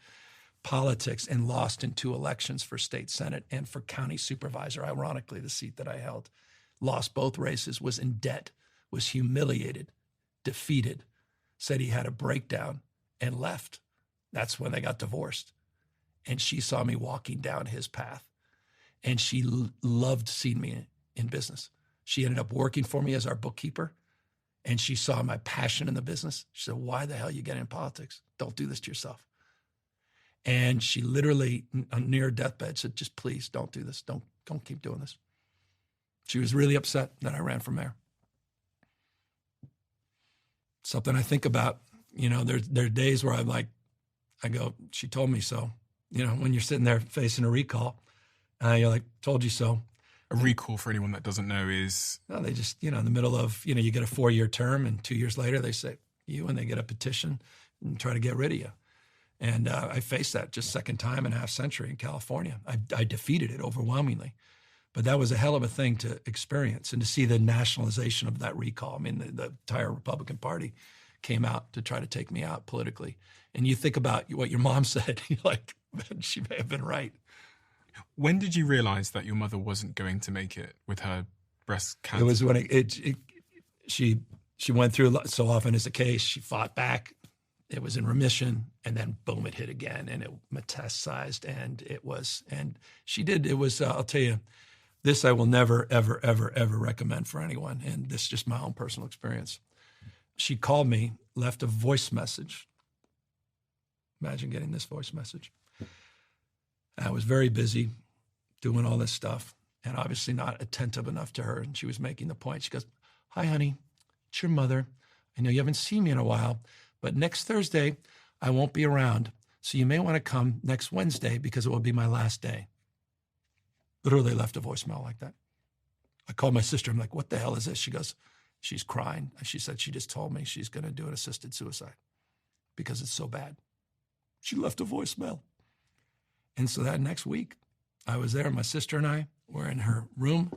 politics and lost in 2 elections for state senate and for county supervisor, ironically, the seat that I held. Lost both races, was in debt, was humiliated, defeated, said he had a breakdown and left. That's when they got divorced. And she saw me walking down his path. And she loved seeing me in business. She ended up working for me as our bookkeeper. And she saw my passion in the business. She said, why the hell you get in politics? Don't do this to yourself. And she literally, near her deathbed, said, just please don't do this. Don't keep doing this. She was really upset that I ran for mayor. Something I think about, there are days where I go, she told me so. When you're sitting there facing a recall, you're like, told you so. A recall, for anyone that doesn't know, is... No, they just, in the middle of, you get a 4-year term and 2 years later they say and they get a petition and try to get rid of you. And I faced that just second time in a half century in California. I defeated it overwhelmingly. But that was a hell of a thing to experience and to see the nationalization of that recall. I mean, the entire Republican Party came out to try to take me out politically. And you think about what your mom said, you're like, she may have been right. When did you realize that your mother wasn't going to make it with her breast cancer? It was when she went through, so often is the case, she fought back, it was in remission, and then boom, it hit again, and it metastasized, I'll tell you, this I will never, ever, ever, ever recommend for anyone, and this is just my own personal experience. She called me, left a voice message. Imagine getting this voice message. I was very busy doing all this stuff and obviously not attentive enough to her. And she was making the point. She goes, hi, honey, it's your mother. I know you haven't seen me in a while, but next Thursday, I won't be around. So you may want to come next Wednesday because it will be my last day. Literally left a voicemail like that. I called my sister. I'm like, what the hell is this? She goes, she's crying. She said she just told me she's going to do an assisted suicide because it's so bad. She left a voicemail. And so that next week, I was there. My sister and I were in her room.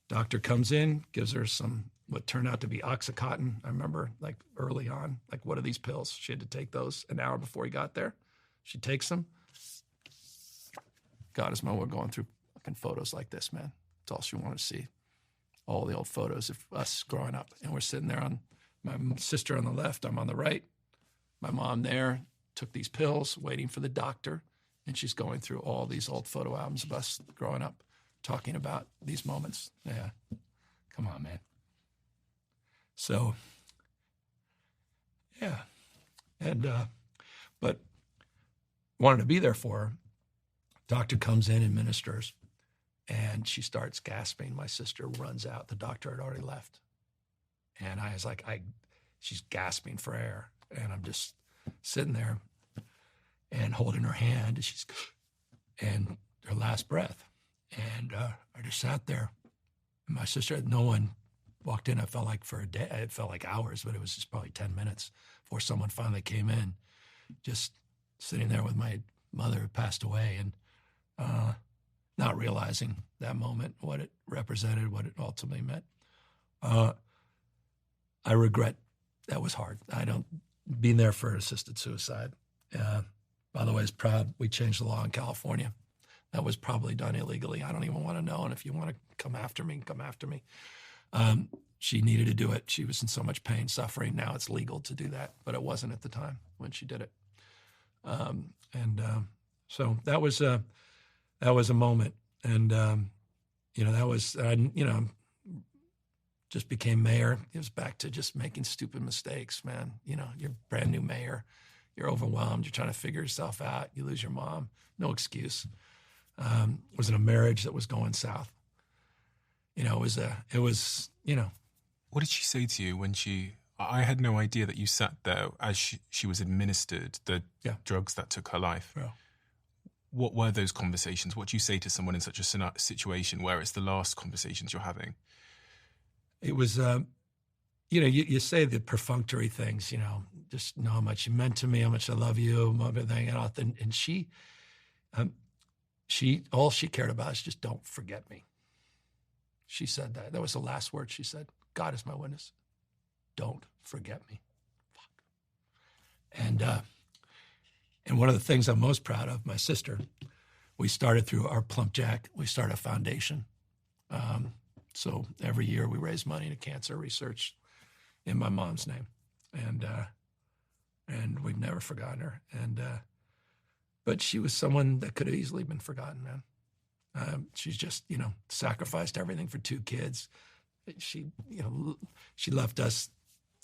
Doctor comes in, gives her some, what turned out to be Oxycontin. I remember like early on, like, what are these pills? She had to take those an hour before he got there. She takes them. God is my, we're going through fucking photos like this, man. That's all she wanted to see. All the old photos of us growing up. And we're sitting there on, my sister on the left, I'm on the right. My mom there took these pills, waiting for the doctor. And she's going through all these old photo albums of us growing up, talking about these moments. Yeah. Come on, man. So, yeah. And, but wanted to be there for her. Doctor comes in, administers, and she starts gasping. My sister runs out. The doctor had already left. And I was like, she's gasping for air. And I'm just sitting there and holding her hand, and her last breath. And I just sat there. And my sister, no one walked in. I felt like for a day, it felt like hours, but it was just probably 10 minutes before someone finally came in. Just sitting there with my mother who passed away, and not realizing that moment, what it represented, what it ultimately meant. I regret that was hard. Being there for assisted suicide. By the way, it's proud we changed the law in California. That was probably done illegally. I don't even want to know. And if you want to come after me, come after me. She needed to do it. She was in so much pain, suffering. Now it's legal to do that, but it wasn't at the time when she did it. So that was a moment. And, that was, just became mayor. It was back to just making stupid mistakes, man. You're brand new mayor. You're overwhelmed. You're trying to figure yourself out. You lose your mom. No excuse. Was in a marriage that was going south. It was. What did she say to you when I had no idea that you sat there as she was administered the drugs that took her life. Yeah. What were those conversations? What do you say to someone in such a situation where it's the last conversations you're having? It was, you say the perfunctory things, just know how much you meant to me, how much I love you, everything. And she all she cared about is just don't forget me. She said that. That was the last word she said. God is my witness. Don't forget me. Fuck. And one of the things I'm most proud of, my sister, we started through our PlumpJack, we started a foundation. So every year we raise money to cancer research in my mom's name. And we've never forgotten her. But she was someone that could have easily been forgotten, man. She's just, sacrificed everything for 2 kids. She left us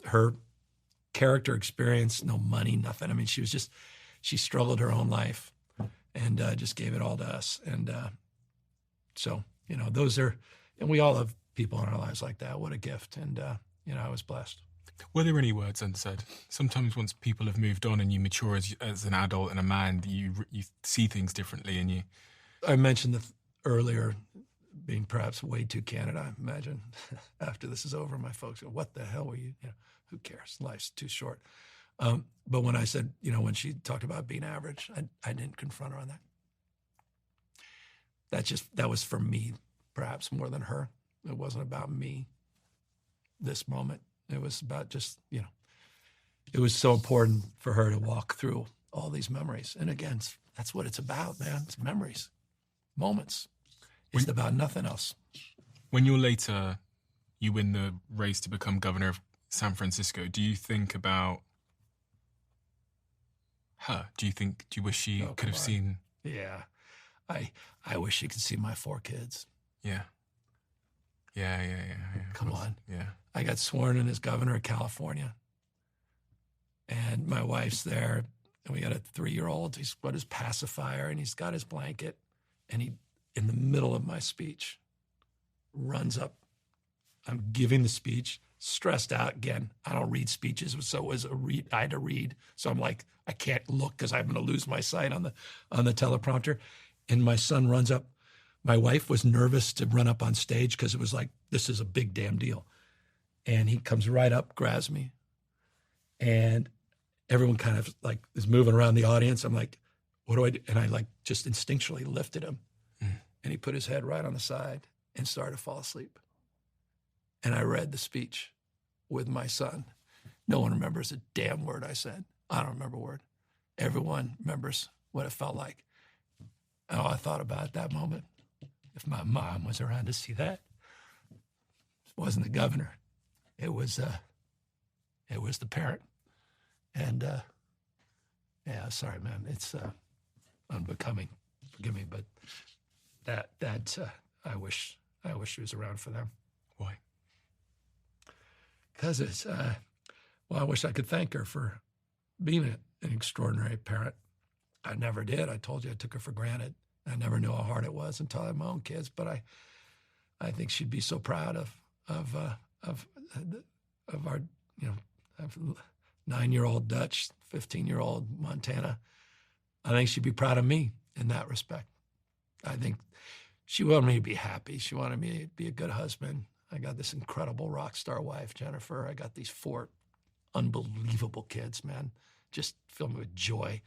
her character experience, no money, nothing. I mean, she struggled her own life and just gave it all to us. And so, those are, and we all have people in our lives like that. What a gift. And, I was blessed. Were there any words unsaid? Sometimes once people have moved on and you mature as an adult and a man, you see things differently. And I mentioned earlier being perhaps way too candid. I imagine after this is over, my folks go, what the hell were you? Who cares? Life's too short. But when I said, when she talked about being average, I didn't confront her on that. That was for me, perhaps more than her. It wasn't about me, this moment. It was about just, it was so important for her to walk through all these memories. And again, that's what it's about, man. It's memories, moments. It's about nothing else. When you win the race to become governor of San Francisco, do you think about her? Do you wish she could have seen? Yeah. I wish she could see my 4 kids. Yeah. Yeah. Come on. Yeah. I got sworn in as governor of California. And my wife's there, and we got a 3-year-old. He's got his pacifier, and he's got his blanket. And he, in the middle of my speech, runs up. I'm giving the speech. stressed out again. I don't read speeches, so it was I had to read. So I'm like, I can't look because I'm going to lose my sight on the teleprompter. And my son runs up. My wife was nervous to run up on stage because it was like, this is a big damn deal. And he comes right up, grabs me, and everyone kind of like is moving around the audience. I'm like, what do I do? And I like just instinctually lifted him, and he put his head right on the side and started to fall asleep. And I read the speech with my son. No one remembers a damn word I said. I don't remember a word. Everyone remembers what it felt like. And all I thought about at that moment, if my mom was around to see that, it wasn't the governor. It was the parent. And yeah, sorry, man. It's unbecoming. Forgive me, but that I wish she was around for them. Why? Because it's well, I wish I could thank her for being an extraordinary parent. I never did. I told you I took her for granted. I never knew how hard it was until I had my own kids. But I think she'd be so proud of our, of 9-year-old Dutch, 15-year-old Montana. I think she'd be proud of me in that respect. I think she wanted me to be happy. She wanted me to be a good husband. I got this incredible rock star wife, Jennifer. I got these 4 unbelievable kids, man. Just fill me with joy.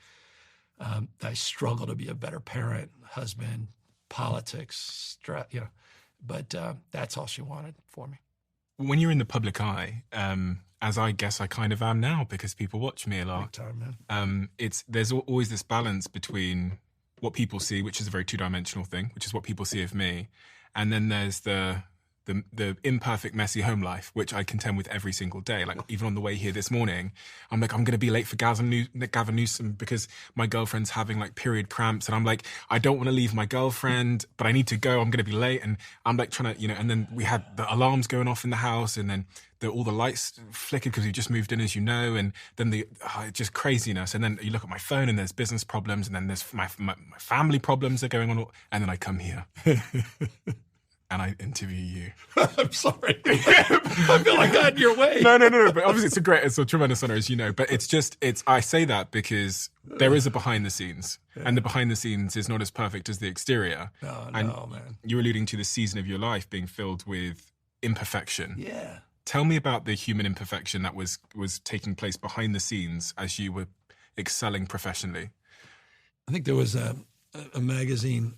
I struggle to be a better parent, husband, politics, but that's all she wanted for me. When you're in the public eye, as I guess I kind of am now because people watch me a lot. Big time, man. There's always this balance between what people see, which is a very two-dimensional thing, which is what people see of me, and then there's the imperfect, messy home life, which I contend with every single day. Like even on the way here this morning, I'm like, I'm going to be late for Gavin Newsom because my girlfriend's having like period cramps. And I'm like, I don't want to leave my girlfriend, but I need to go. I'm going to be late. And I'm like trying to, and then we had the alarms going off in the house and then all the lights flickered because we just moved in, as you know. And then just craziness. And then you look at my phone and there's business problems. And then there's my family problems are going on. And then I come here. And I interview you. I'm sorry. I feel like I got in your way. No. But obviously it's a tremendous honor, as you know. But I say that because there is a behind the scenes. Yeah. And the behind the scenes is not as perfect as the exterior. No, man. You're alluding to the season of your life being filled with imperfection. Yeah. Tell me about the human imperfection that was taking place behind the scenes as you were excelling professionally. I think there was a magazine,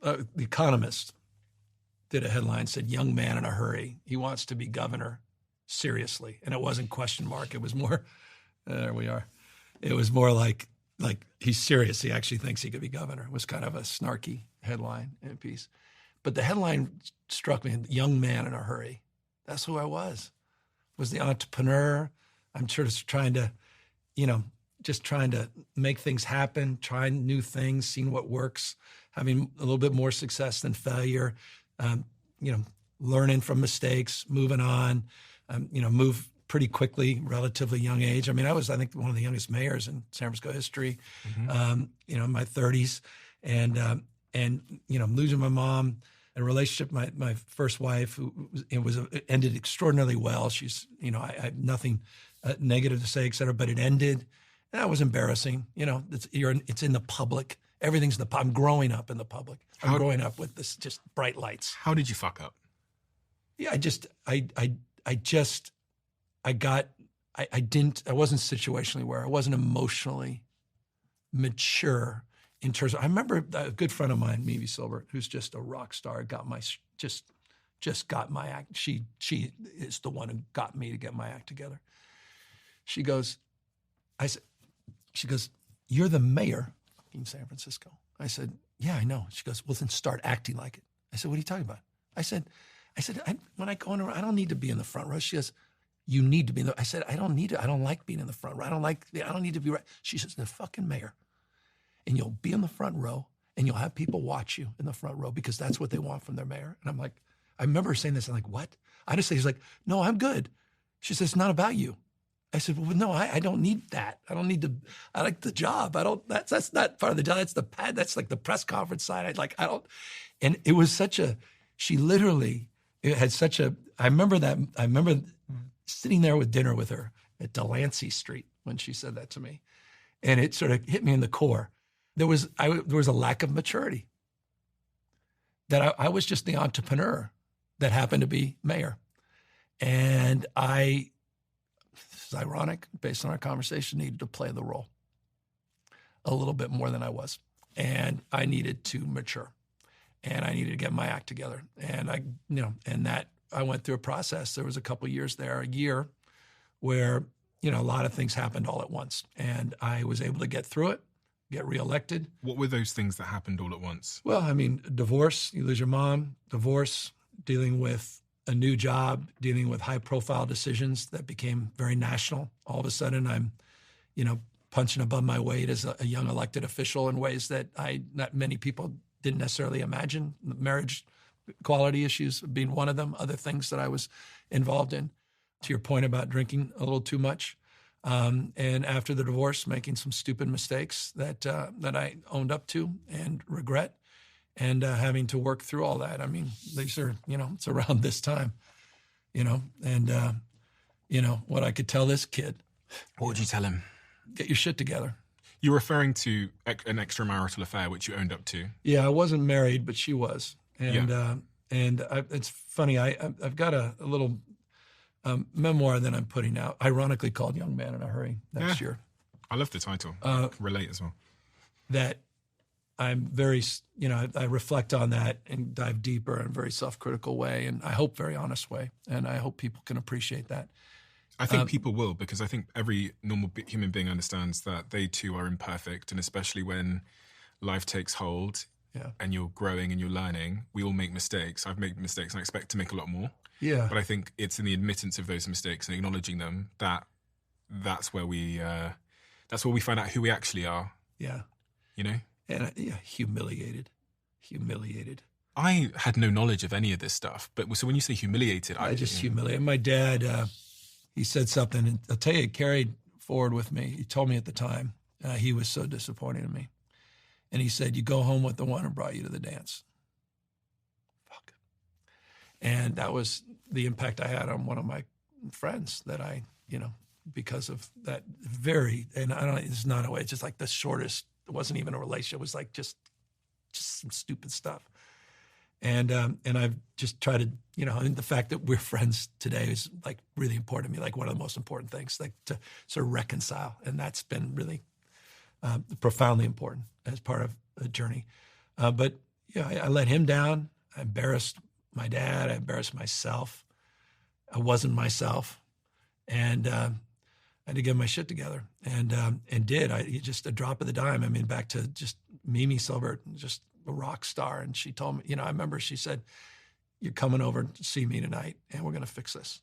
The Economist, did a headline, said, "Young man in a hurry. He wants to be governor, seriously." And it wasn't question mark. It was more, there we are. It was more like he's serious. He actually thinks he could be governor. It was kind of a snarky headline in a piece. But the headline struck me, young man in a hurry. That's who I was the entrepreneur. I'm sort of trying to, just trying to make things happen, trying new things, seeing what works, having a little bit more success than failure. Learning from mistakes, moving on, move pretty quickly, relatively young age. I mean, I think, one of the youngest mayors in San Francisco history, in my 30s. And losing my mom, a relationship, my first wife, it ended extraordinarily well. She's, I have nothing negative to say, et cetera, but it ended. And that was embarrassing. It's in the public. Everything's I'm growing up in the public. I'm growing up with this just bright lights. How did you fuck up? Yeah, I wasn't situationally aware. I wasn't emotionally mature in terms of, I remember a good friend of mine, Mimi Silver, who's just a rock star, got my act. She is the one who got me to get my act together. She goes, "You're the mayor in San Francisco." I said, "Yeah, I know." She goes, "Well, then start acting like it." I said, "What are you talking about?" I said, when I go in, I don't need to be in the front row. She goes, "You need to be in the." I said, "I don't need to. I don't like being in the front row. I don't need to be right." She says, "The fucking mayor, and you'll be in the front row, and you'll have people watch you in the front row because that's what they want from their mayor." And I'm like, I remember her saying this. I'm like, "What?" Honestly, she's like, "No, I'm good." She says, "It's not about you." I said, "Well, no, I don't need that. I don't need to. I like the job. That's not part of the job. That's the pad. That's like the press conference side. I don't." And it was she literally It had such a, I remember sitting there with dinner with her at Delancey Street when she said that to me. And it sort of hit me in the core. There was a lack of maturity. That I was just the entrepreneur that happened to be mayor. And this is ironic, based on our conversation, needed to play the role a little bit more than I was. And I needed to mature. And I needed to get my act together. And I went through a process. There was a year where, a lot of things happened all at once. And I was able to get through it, get reelected. What were those things that happened all at once? Well, I mean, divorce, you lose your mom, divorce, dealing with a new job, dealing with high-profile decisions that became very national. All of a sudden, I'm, punching above my weight as a young elected official in ways that not many people didn't necessarily imagine. Marriage equality issues being one of them, other things that I was involved in. To your point about drinking a little too much. And after the divorce, making some stupid mistakes that I owned up to and regret, and having to work through all that. I mean, these are, it's around this time, and what I could tell this kid. What would you tell him? Get your shit together. You're referring to an extramarital affair, which you owned up to. Yeah, I wasn't married, but she was. And it's funny, I've got a little memoir that I'm putting out, ironically called Young Man in a Hurry, next year. I love the title. I can relate as well. That I'm very, I reflect on that and dive deeper in a very self-critical way, and I hope very honest way, and I hope people can appreciate that. I think people will, because I think every normal human being understands that they too are imperfect, and especially when life takes hold and you're growing and you're learning, we all make mistakes. I've made mistakes and I expect to make a lot more. Yeah. But I think it's in the admittance of those mistakes and acknowledging them that's where we find out who we actually are. Yeah. And humiliated. I had no knowledge of any of this stuff, but so when you say humiliated, I just humiliated. My dad, he said something, and I'll tell you, it carried forward with me. He told me at the time, he was so disappointed in me. And he said, you go home with the one who brought you to the dance. Fuck. And that was the impact I had on one of my friends that I, because of that it's not a way, it's just like the shortest, it wasn't even a relationship. It was like just some stupid stuff. And I've just tried to, and the fact that we're friends today is like really important to me, like one of the most important things, like to sort of reconcile. And that's been really profoundly important as part of the journey. But I let him down. I embarrassed my dad. I embarrassed myself. I wasn't myself. And I had to get my shit together and did. Just a drop of the dime. I mean, back to just Mimi Silbert, just a rock star. And she told me, I remember she said, you're coming over to see me tonight and we're going to fix this.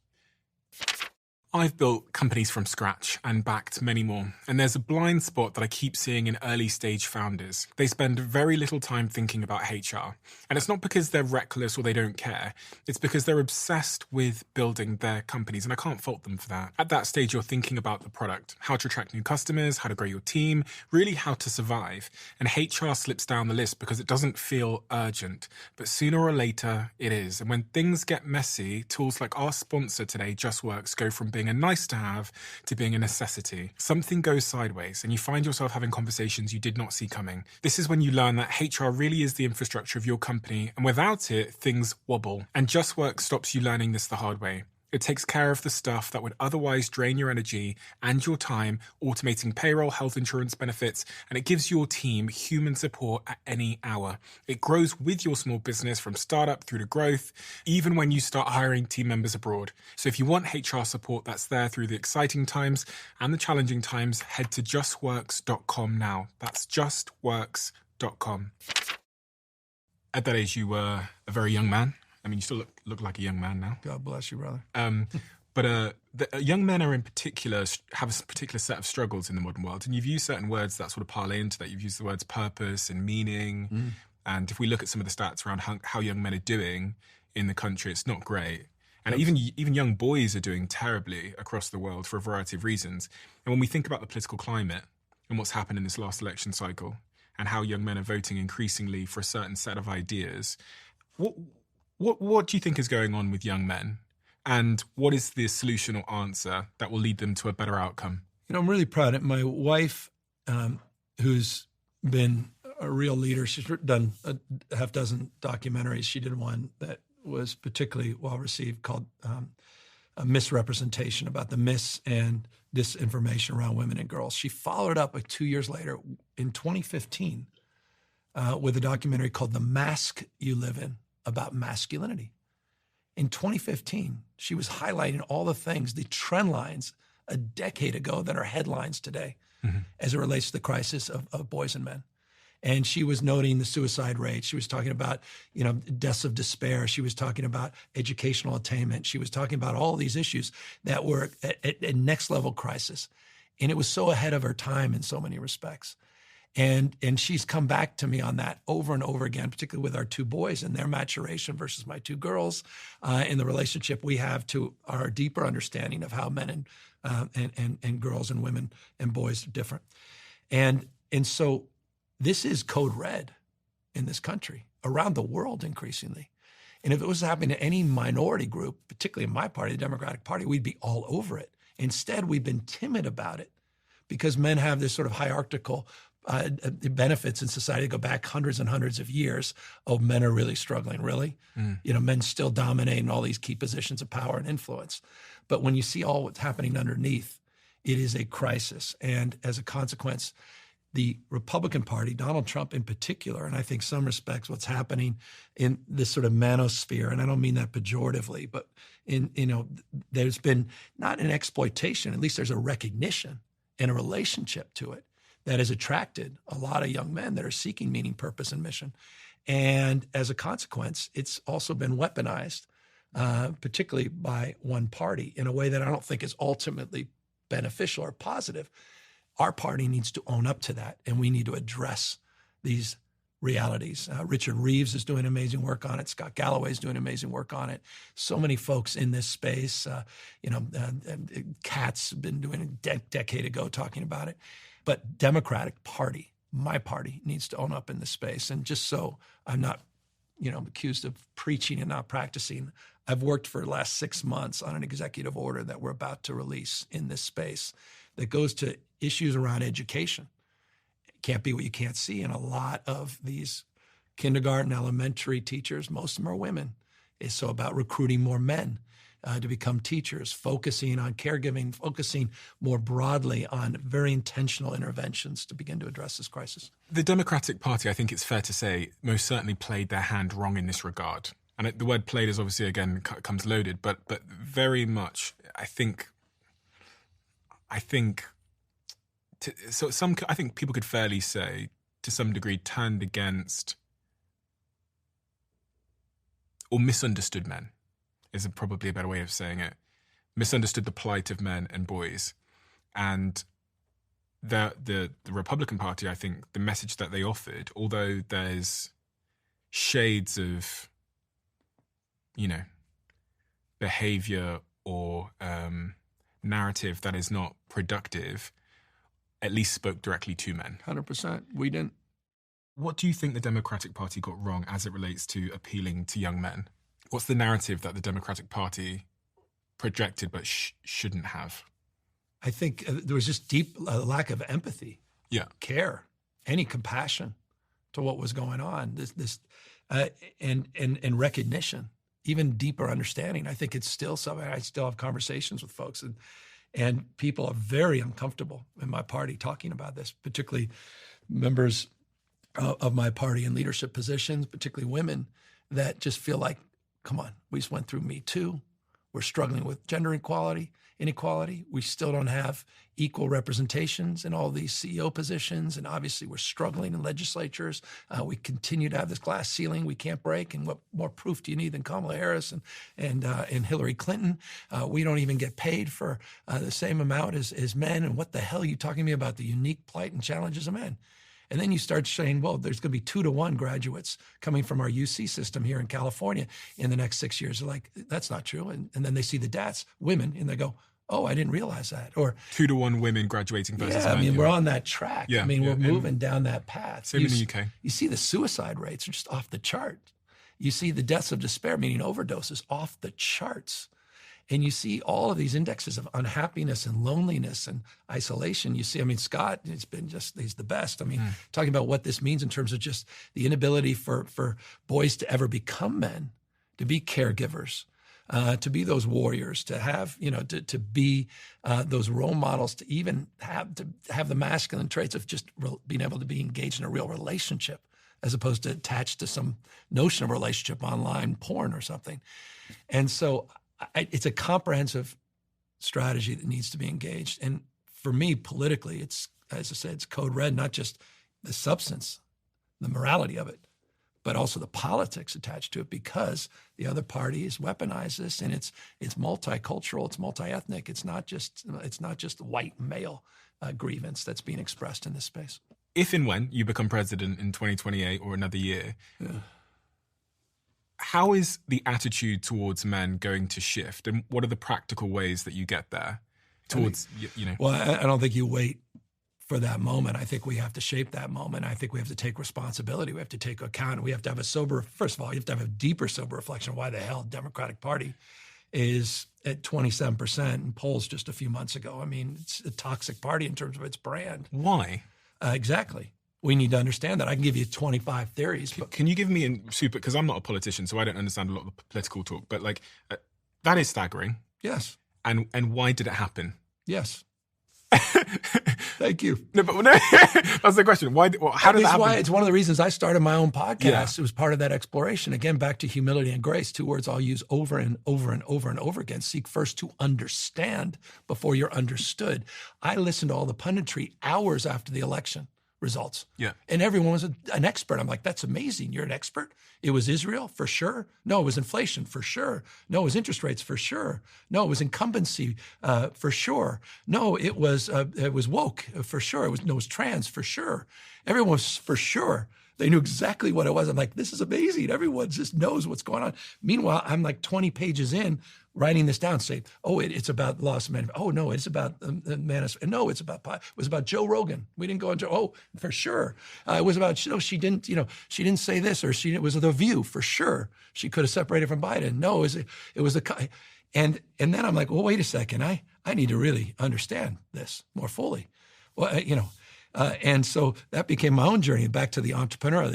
I've built companies from scratch and backed many more. And there's a blind spot that I keep seeing in early stage founders. They spend very little time thinking about HR. And it's not because they're reckless or they don't care. It's because they're obsessed with building their companies. And I can't fault them for that. At that stage, you're thinking about the product, how to attract new customers, how to grow your team, really how to survive. And HR slips down the list because it doesn't feel urgent. But sooner or later, it is. And when things get messy, tools like our sponsor today, JustWorks, go from being a nice to have to being a necessity. Something goes sideways and you find yourself having conversations you did not see coming. This is when you learn that HR really is the infrastructure of your company, and without it, things wobble. And JustWorks stops you learning this the hard way. It takes care of the stuff that would otherwise drain your energy and your time, automating payroll, health insurance benefits, and it gives your team human support at any hour. It grows with your small business from startup through to growth, even when you start hiring team members abroad. So if you want HR support that's there through the exciting times and the challenging times, head to justworks.com now. That's justworks.com. At that age, you were a very young man. I mean, you still look like a young man now. God bless you, brother. But young men are in particular, have a particular set of struggles in the modern world. And you've used certain words that sort of parlay into that. You've used the words purpose and meaning. And if we look at some of the stats around how young men are doing in the country, it's not great. And even young boys are doing terribly across the world for a variety of reasons. And when we think about the political climate and what's happened in this last election cycle and how young men are voting increasingly for a certain set of ideas, What do you think is going on with young men? And what is the solution or answer that will lead them to a better outcome? I'm really proud of my wife, who's been a real leader. She's done a half dozen documentaries. She did one that was particularly well received called A Misrepresentation, about the myths and disinformation around women and girls. She followed up 2 years later in 2015 with a documentary called The Mask You Live In, about masculinity. In 2015, she was highlighting all the things, the trend lines a decade ago that are headlines today as it relates to the crisis of boys and men. And she was noting the suicide rate. She was talking about, deaths of despair. She was talking about educational attainment. She was talking about all these issues that were at next level crisis. And it was so ahead of her time in so many respects. And she's come back to me on that over and over again, particularly with our two boys and their maturation versus my two girls, and the relationship we have to our deeper understanding of how men and girls and women and boys are different. And so this is code red in this country, around the world increasingly. And if it was happening to any minority group, particularly in my party, the Democratic Party, we'd be all over it. Instead, we've been timid about it because men have this sort of hierarchical benefits in society go back hundreds and hundreds of years. Oh, men are really struggling, really? Men still dominate in all these key positions of power and influence. But when you see all what's happening underneath, it is a crisis. And as a consequence, the Republican Party, Donald Trump in particular, and I think some respects what's happening in this sort of manosphere, and I don't mean that pejoratively, but there's been not an exploitation, at least there's a recognition and a relationship to it that has attracted a lot of young men that are seeking meaning, purpose, and mission. And as a consequence, it's also been weaponized, particularly by one party, in a way that I don't think is ultimately beneficial or positive. Our party needs to own up to that, and we need to address these realities. Richard Reeves is doing amazing work on it. Scott Galloway is doing amazing work on it. So many folks in this space, Katz been doing a decade ago talking about it. But Democratic Party, my party, needs to own up in this space. And just so I'm not, accused of preaching and not practicing, I've worked for the last 6 months on an executive order that we're about to release in this space that goes to issues around education. It can't be what you can't see. And a lot of these kindergarten, elementary teachers, most of them are women. It's so about recruiting more men to become teachers, focusing on caregiving, focusing more broadly on very intentional interventions to begin to address this crisis. The Democratic Party, I think it's fair to say, most certainly played their hand wrong in this regard. And the word played is obviously, again, comes loaded, but very much, I think people could fairly say, to some degree, turned against or misunderstood men. Is probably a better way of saying it. Misunderstood the plight of men and boys. And the Republican Party, I think, the message that they offered, although there's shades of, behavior or narrative that is not productive, at least spoke directly to men. 100%. We didn't. What do you think the Democratic Party got wrong as it relates to appealing to young men? What's the narrative that the Democratic Party projected but shouldn't have? I think there was just deep lack of empathy, care, any compassion to what was going on. And recognition, even deeper understanding. I think it's still something. I still have conversations with folks, and people are very uncomfortable in my party talking about this, particularly members of my party in leadership positions, particularly women that just feel like, come on, we just went through Me Too. We're struggling with gender inequality. We still don't have equal representations in all these CEO positions. And obviously we're struggling in legislatures. We continue to have this glass ceiling we can't break. And what more proof do you need than Kamala Harris and Hillary Clinton? We don't even get paid for the same amount as men. And what the hell are you talking to me about the unique plight and challenges of men? And then you start saying, well, there's going to be 2-to-1 graduates coming from our UC system here in California in the next 6 years. They're like, that's not true. And then they see the dads, women, and they go, oh, I didn't realize that. Or 2-to-1 women graduating versus men. We're on that track. We're moving down that path. Same in the UK. You see the suicide rates are just off the chart. You see the deaths of despair, meaning overdoses, off the charts. And you see all of these indexes of unhappiness and loneliness and isolation. You see, I mean, Scott, he's the best. I mean, talking about what this means in terms of just the inability for boys to ever become men, to be caregivers, to be those warriors, to have, to be those role models, to even have the masculine traits of just being able to be engaged in a real relationship, as opposed to attached to some notion of relationship online porn or something. And so it's a comprehensive strategy that needs to be engaged. And for me, politically, it's, as I said, it's code red, not just the substance, the morality of it, but also the politics attached to it, because the other party has weaponized this, and it's multicultural, it's multi-ethnic. It's not just white male grievance that's being expressed in this space. If and when you become president in 2028 or another year, how is the attitude towards men going to shift, and what are the practical ways that you get there towards, Well, I don't think you wait for that moment. I think we have to shape that moment. I think we have to take responsibility. We have to take account. We have to have first of all, you have to have a deeper sober reflection of why the hell Democratic Party is at 27% in polls just a few months ago. I mean, it's a toxic party in terms of its brand. Why? Exactly. We need to understand that. I can give you 25 theories. But can you give me because I'm not a politician, so I don't understand a lot of the political talk, but that is staggering. Yes. And why did it happen? Yes. Thank you. No, that's the question. Why? How did that happen? It's one of the reasons I started my own podcast. Yeah. It was part of that exploration. Again, back to humility and grace, two words I'll use over and over and over and over again. Seek first to understand before you're understood. I listened to all the punditry hours after the election results. Yeah. And everyone was an expert. I'm like, that's amazing. You're an expert? It was Israel for sure. No, it was inflation for sure. No, it was interest rates for sure. No, it was incumbency for sure. No, it was woke for sure. It was trans for sure. Everyone was for sure. They knew exactly what it was. I'm like, this is amazing. Everyone just knows what's going on. Meanwhile, I'm like 20 pages in, writing this down, saying, "Oh, it's about loss of manifest. Oh no, it's about manifest. No, it was about Joe Rogan. We didn't go into. Oh, for sure, it was about. She didn't. She didn't say this, or it was The View for sure. She could have separated from Biden. No, it was the. And then I'm like, well, wait a second. I need to really understand this more fully. Well, and so that became my own journey back to the entrepreneur,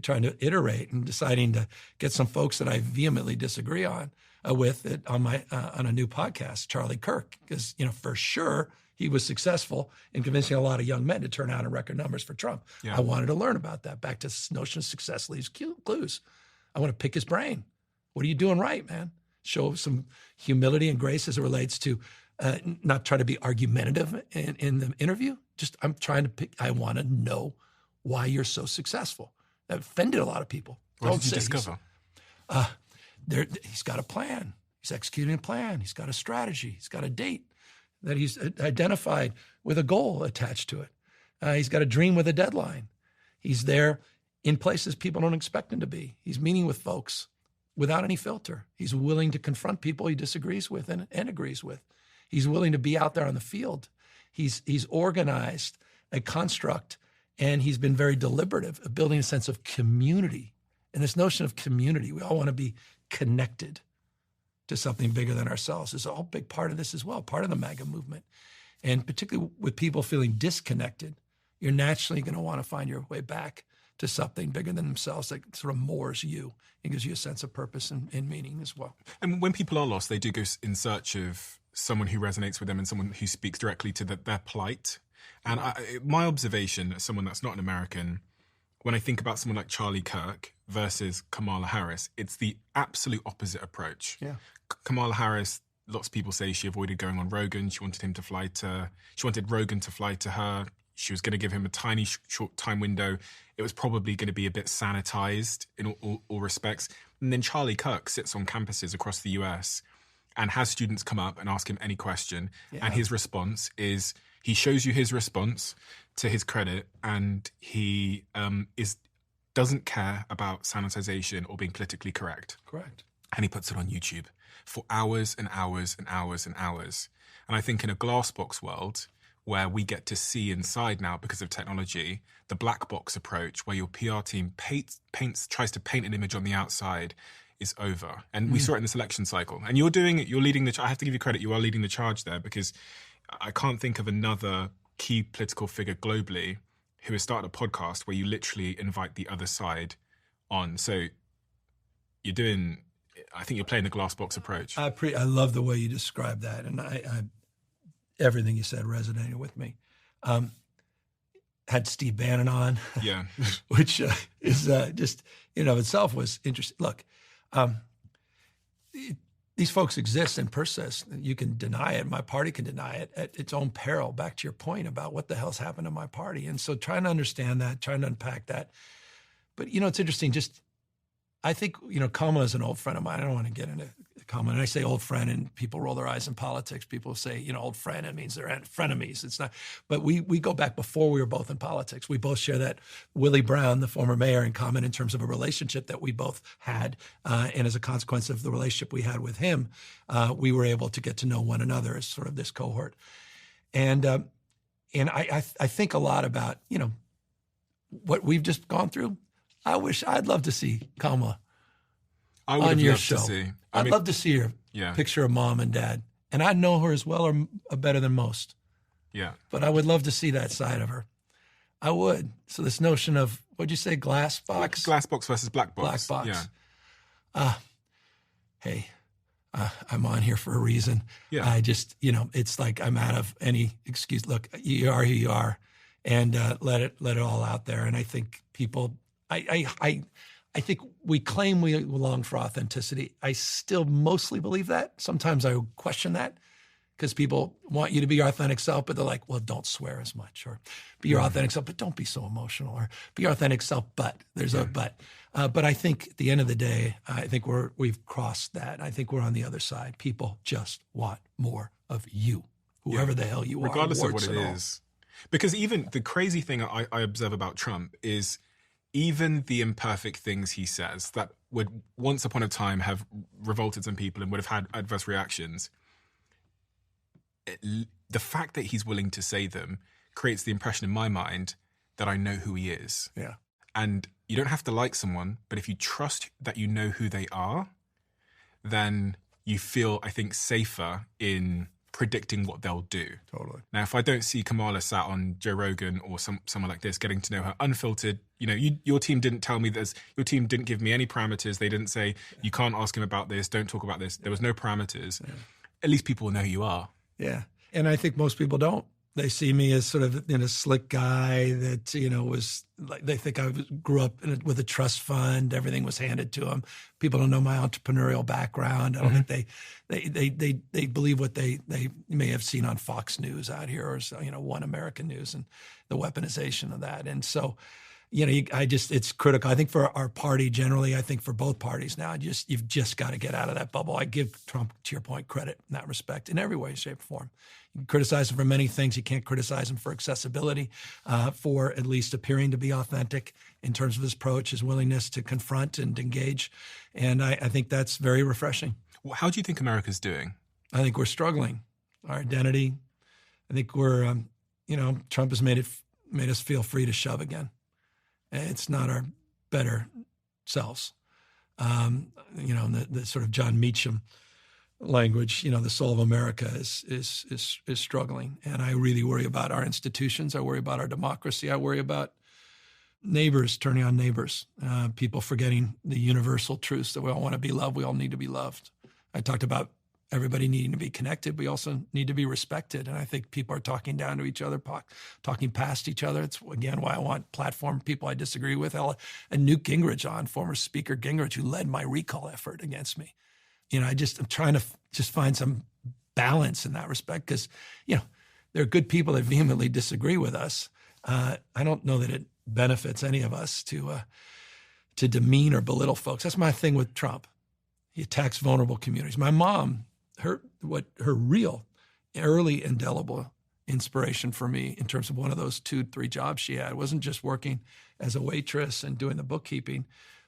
trying to iterate and deciding to get some folks that I vehemently disagree on with it on a new podcast, Charlie Kirk, because for sure he was successful in convincing a lot of young men to turn out in record numbers for Trump. Yeah. I wanted to learn about that. Back to this notion of success leaves clues. I want to pick his brain. What are you doing right, man? Show some humility and grace as it relates to not try to be argumentative in the interview. Just I'm trying to pick. I want to know why you're so successful. That offended a lot of people. What did you discover? He's got a plan. He's executing a plan. He's got a strategy. He's got a date that he's identified with a goal attached to it. He's got a dream with a deadline. He's there in places people don't expect him to be. He's meeting with folks without any filter. He's willing to confront people he disagrees with and agrees with. He's willing to be out there on the field. He's organized a construct, and he's been very deliberative of building a sense of community. And this notion of community, we all want to be connected to something bigger than ourselves, is a big part of this as well, part of the MAGA movement. And particularly with people feeling disconnected, you're naturally going to want to find your way back to something bigger than themselves that sort of moors you and gives you a sense of purpose and meaning as well. And when people are lost, they do go in search of someone who resonates with them and someone who speaks directly to their plight. And my observation as someone that's not an American, when I think about someone like Charlie Kirk versus Kamala Harris, it's the absolute opposite approach. Yeah. Kamala Harris, lots of people say she avoided going on Rogan. She wanted Rogan to fly to her. She was going to give him a tiny short time window. It was probably going to be a bit sanitized in all respects. And then Charlie Kirk sits on campuses across the US and has students come up and ask him any question. Yeah. And his response is, he shows you his response to his credit, and he doesn't care about sanitization or being politically correct. Correct. And he puts it on YouTube for hours and hours and hours and hours. And I think in a glass box world, where we get to see inside now because of technology, the black box approach where your PR team tries to paint an image on the outside is over. And we saw it in this election cycle. And you're leading the, I have to give you credit, you are leading the charge there, because I can't think of another key political figure globally who has started a podcast where you literally invite the other side on. So I think you're playing the glass box approach. I love the way you described that. And I everything you said resonated with me. Had Steve Bannon on, yeah, which is just in of itself was interesting. Look, these folks exist and persist. You can deny it. My party can deny it at its own peril. Back to your point about what the hell's happened to my party. And so trying to understand that, trying to unpack that. But, it's interesting. Just, I think, Kamala is an old friend of mine. I don't want to get into Kamala. And I say old friend and people roll their eyes in politics. People say, old friend, it means they're frenemies. It's not. But we go back before we were both in politics. We both share that Willie Brown, the former mayor, in common in terms of a relationship that we both had. And as a consequence of the relationship we had with him, we were able to get to know one another as sort of this cohort. And I think a lot about, what we've just gone through. I'd love to see Kamala on your show. I'd love to see her picture of mom and dad. And I know her as well or better than most. Yeah. But I would love to see that side of her. I would. So this notion of, what'd you say, glass box? Glass box versus black box. Black box. Yeah. Hey, I'm on here for a reason. Yeah. I just, it's like I'm out of any excuse. Look, you are who you are, and let it all out there. And I think people, I think we claim we long for authenticity. I still mostly believe that. Sometimes I question that because people want you to be your authentic self, but they're like, well, don't swear as much, or be your authentic self, but don't be so emotional, or be your authentic self, but there's a but. But I think at the end of the day, I think we've crossed that. I think we're on the other side. People just want more of you, whoever the hell you regardless are. Regardless of what it is. Because even the crazy thing I observe about Trump is even the imperfect things he says that would once upon a time have revolted some people and would have had adverse reactions, the fact that he's willing to say them creates the impression in my mind that I know who he is. Yeah. And you don't have to like someone, but if you trust that you know who they are, then you feel, I think, safer in predicting what they'll do. Totally. Now, if I don't see Kamala sat on Joe Rogan or someone like this, getting to know her unfiltered, your team didn't tell me this, your team didn't give me any parameters. They didn't say, you can't ask him about this, don't talk about this. There was no parameters. Yeah. At least people will know who you are. Yeah. And I think most people don't. They see me as sort of a slick guy that, was like, they think I grew up with a trust fund. Everything was handed to him. People don't know my entrepreneurial background. I don't think they believe what they may have seen on Fox News out here or, One American News and the weaponization of that. And so, it's critical. I think for our party generally, I think for both parties now, you've just got to get out of that bubble. I give Trump, to your point, credit in that respect in every way, shape, or form. You can criticize him for many things. You can't criticize him for accessibility, for at least appearing to be authentic in terms of his approach, his willingness to confront and engage. And I think that's very refreshing. Well, how do you think America's doing? I think we're struggling. Our identity. I think we're, Trump has made us feel free to shove again. It's not our better selves. The sort of John Meacham language, the soul of America is struggling. And I really worry about our institutions. I worry about our democracy. I worry about neighbors turning on neighbors, people forgetting the universal truths that we all want to be loved. We all need to be loved. I talked about everybody needing to be connected. We also need to be respected. And I think people are talking down to each other, talking past each other. It's, again, why I want platform people I disagree with. And Newt Gingrich on, former Speaker Gingrich, who led my recall effort against me. I'm trying to just find some balance in that respect because, there are good people that vehemently disagree with us. I don't know that it benefits any of us to demean or belittle folks. That's my thing with Trump. He attacks vulnerable communities. My mom, her real early indelible inspiration for me in terms of one of those 2-3 jobs she had wasn't just working as a waitress and doing the bookkeeping,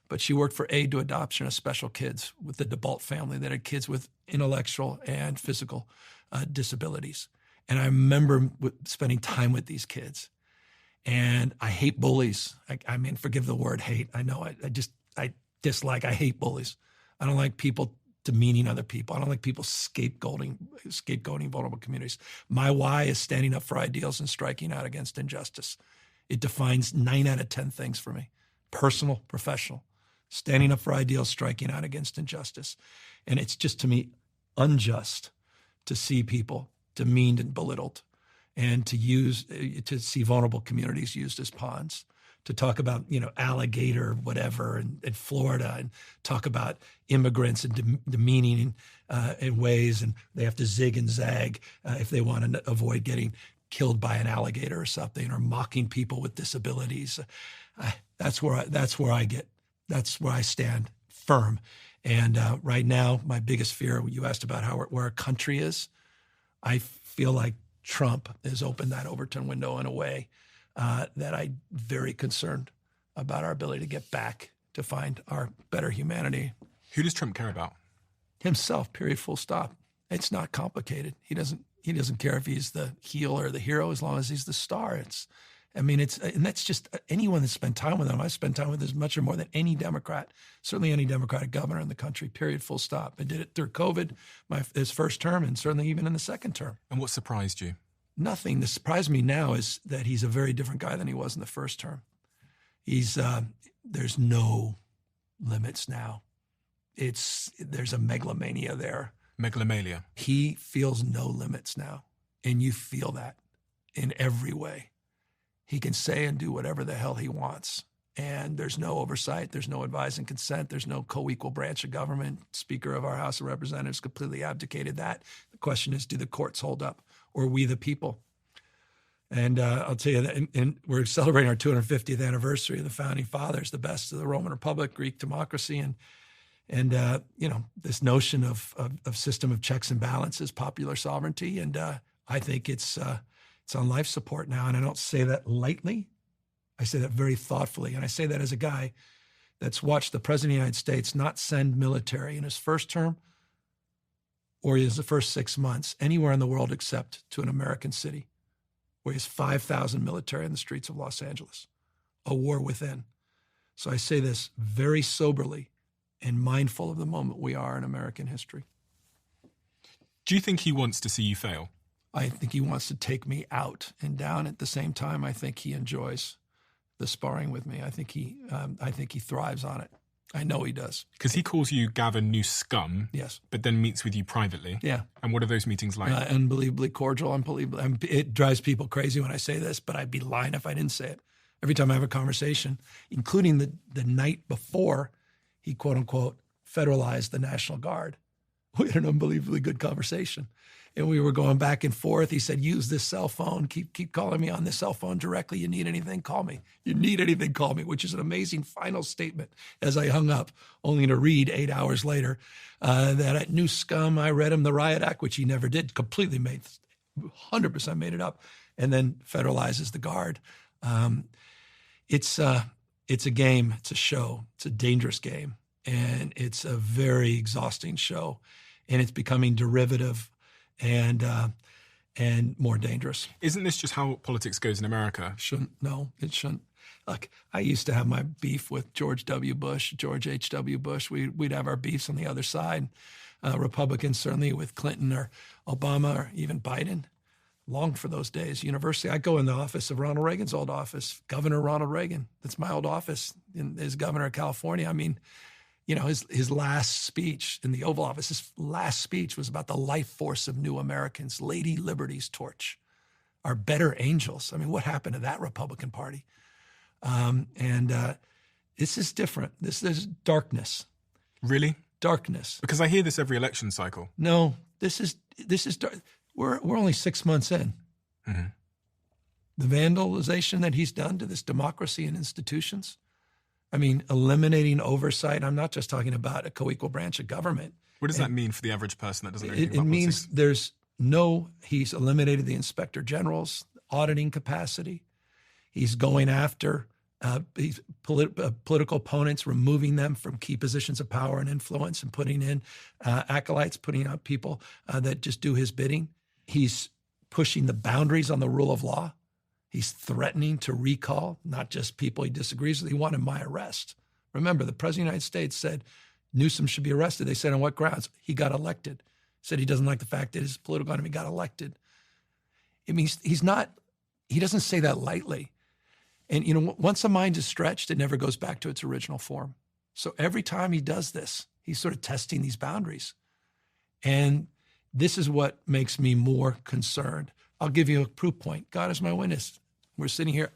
but she worked for aid to adoption of special kids with the DeBalt family that had kids with intellectual and physical disabilities. And I remember spending time with these kids. And I hate bullies. I mean, forgive the word hate. I know I hate bullies. I don't like people demeaning other people. I don't like people scapegoating vulnerable communities. My why is standing up for ideals and striking out against injustice. It defines 9 out of 10 things for me. Personal, professional. Standing up for ideals, striking out against injustice. And it's just, to me, unjust to see people demeaned and belittled, and to see vulnerable communities used as pawns, to talk about, alligator, whatever, in Florida, and talk about immigrants and demeaning in ways, and they have to zig and zag if they want to avoid getting killed by an alligator or something, or mocking people with disabilities. That's where I stand firm. And right now, my biggest fear, you asked about where our country is, I feel like Trump has opened that Overton window in a way that I'm very concerned about our ability to get back to find our better humanity. Who does Trump care about? Himself, period, full stop. It's not complicated. He doesn't care if he's the heel or the hero, as long as he's the star. And that's just anyone that's spent time with him. I spent time with as much or more than any Democrat, certainly any Democratic governor in the country, period, full stop. I did it through COVID, his first term, and certainly even in the second term. And what surprised you? Nothing. That surprised me now is that he's a very different guy than he was in the first term. There's no limits now. There's a megalomania there. Megalomania. He feels no limits now, and you feel that in every way. He can say and do whatever the hell he wants, and there's no oversight, there's no advise and consent, there's no co-equal branch of government. Speaker of our House of Representatives completely abdicated that. The question is, do the courts hold up, or we the people? And I'll tell you that, and we're celebrating our 250th anniversary of the Founding Fathers, the best of the Roman Republic, Greek democracy, and this notion of system of checks and balances, popular sovereignty, and I think it's on life support now, and I don't say that lightly. I say that very thoughtfully, and I say that as a guy that's watched the President of the United States not send military in his first term or in the first 6 months anywhere in the world except to an American city, where he has 5,000 military in the streets of Los Angeles, a war within. So I say this very soberly and mindful of the moment we are in American history. Do you think he wants to see you fail? I think he wants to take me out and down. At the same time, I think he enjoys the sparring with me. I think he thrives on it. I know he does. Because he calls you Gavin Newscum. Yes. But then meets with you privately. Yeah. And what are those meetings like? Unbelievably cordial. It drives people crazy when I say this, but I'd be lying if I didn't say it. Every time I have a conversation, including the night before he, quote unquote, federalized the National Guard, we had an unbelievably good conversation. And we were going back and forth. He said, use this cell phone. Keep calling me on this cell phone directly. You need anything, call me. You need anything, call me, which is an amazing final statement as I hung up, only to read 8 hours later that at Newscum, I read him the Riot Act, which he never did, completely 100% made it up, and then federalizes the Guard. It's a game. It's a show. It's a dangerous game. And it's a very exhausting show. And it's becoming derivative and more dangerous. Isn't this just how politics goes in America? No, it shouldn't. Look, I used to have my beef with George W. Bush, George H.W. Bush. We'd have our beefs on the other side. Republicans, certainly with Clinton or Obama or even Biden. Longed for those days. University, I go in the office of Ronald Reagan's old office, Governor Ronald Reagan. That's my old office as governor of California. I mean, his last speech in the Oval Office, his last speech was about the life force of new Americans, Lady Liberty's torch, our better angels. I mean, what happened to that Republican Party? This is different. This is darkness. Really? Darkness. Because I hear this every election cycle. No, this is dark. We're only 6 months in. Mm-hmm. The vandalization that he's done to this democracy and institutions. I mean, eliminating oversight. I'm not just talking about a co-equal branch of government. What does that mean for the average person that doesn't know anything about politics? It means he's eliminated the inspector general's auditing capacity. He's going after political opponents, removing them from key positions of power and influence and putting in acolytes, putting out people that just do his bidding. He's pushing the boundaries on the rule of law. He's threatening to recall not just people he disagrees with. He wanted my arrest. Remember, the President of the United States said Newsom should be arrested. They said, on what grounds? He got elected. Said he doesn't like the fact that his political enemy got elected. It means he doesn't say that lightly. And, once a mind is stretched, it never goes back to its original form. So every time he does this, he's sort of testing these boundaries. And this is what makes me more concerned. I'll give you a proof point. God is my witness. We're sitting here.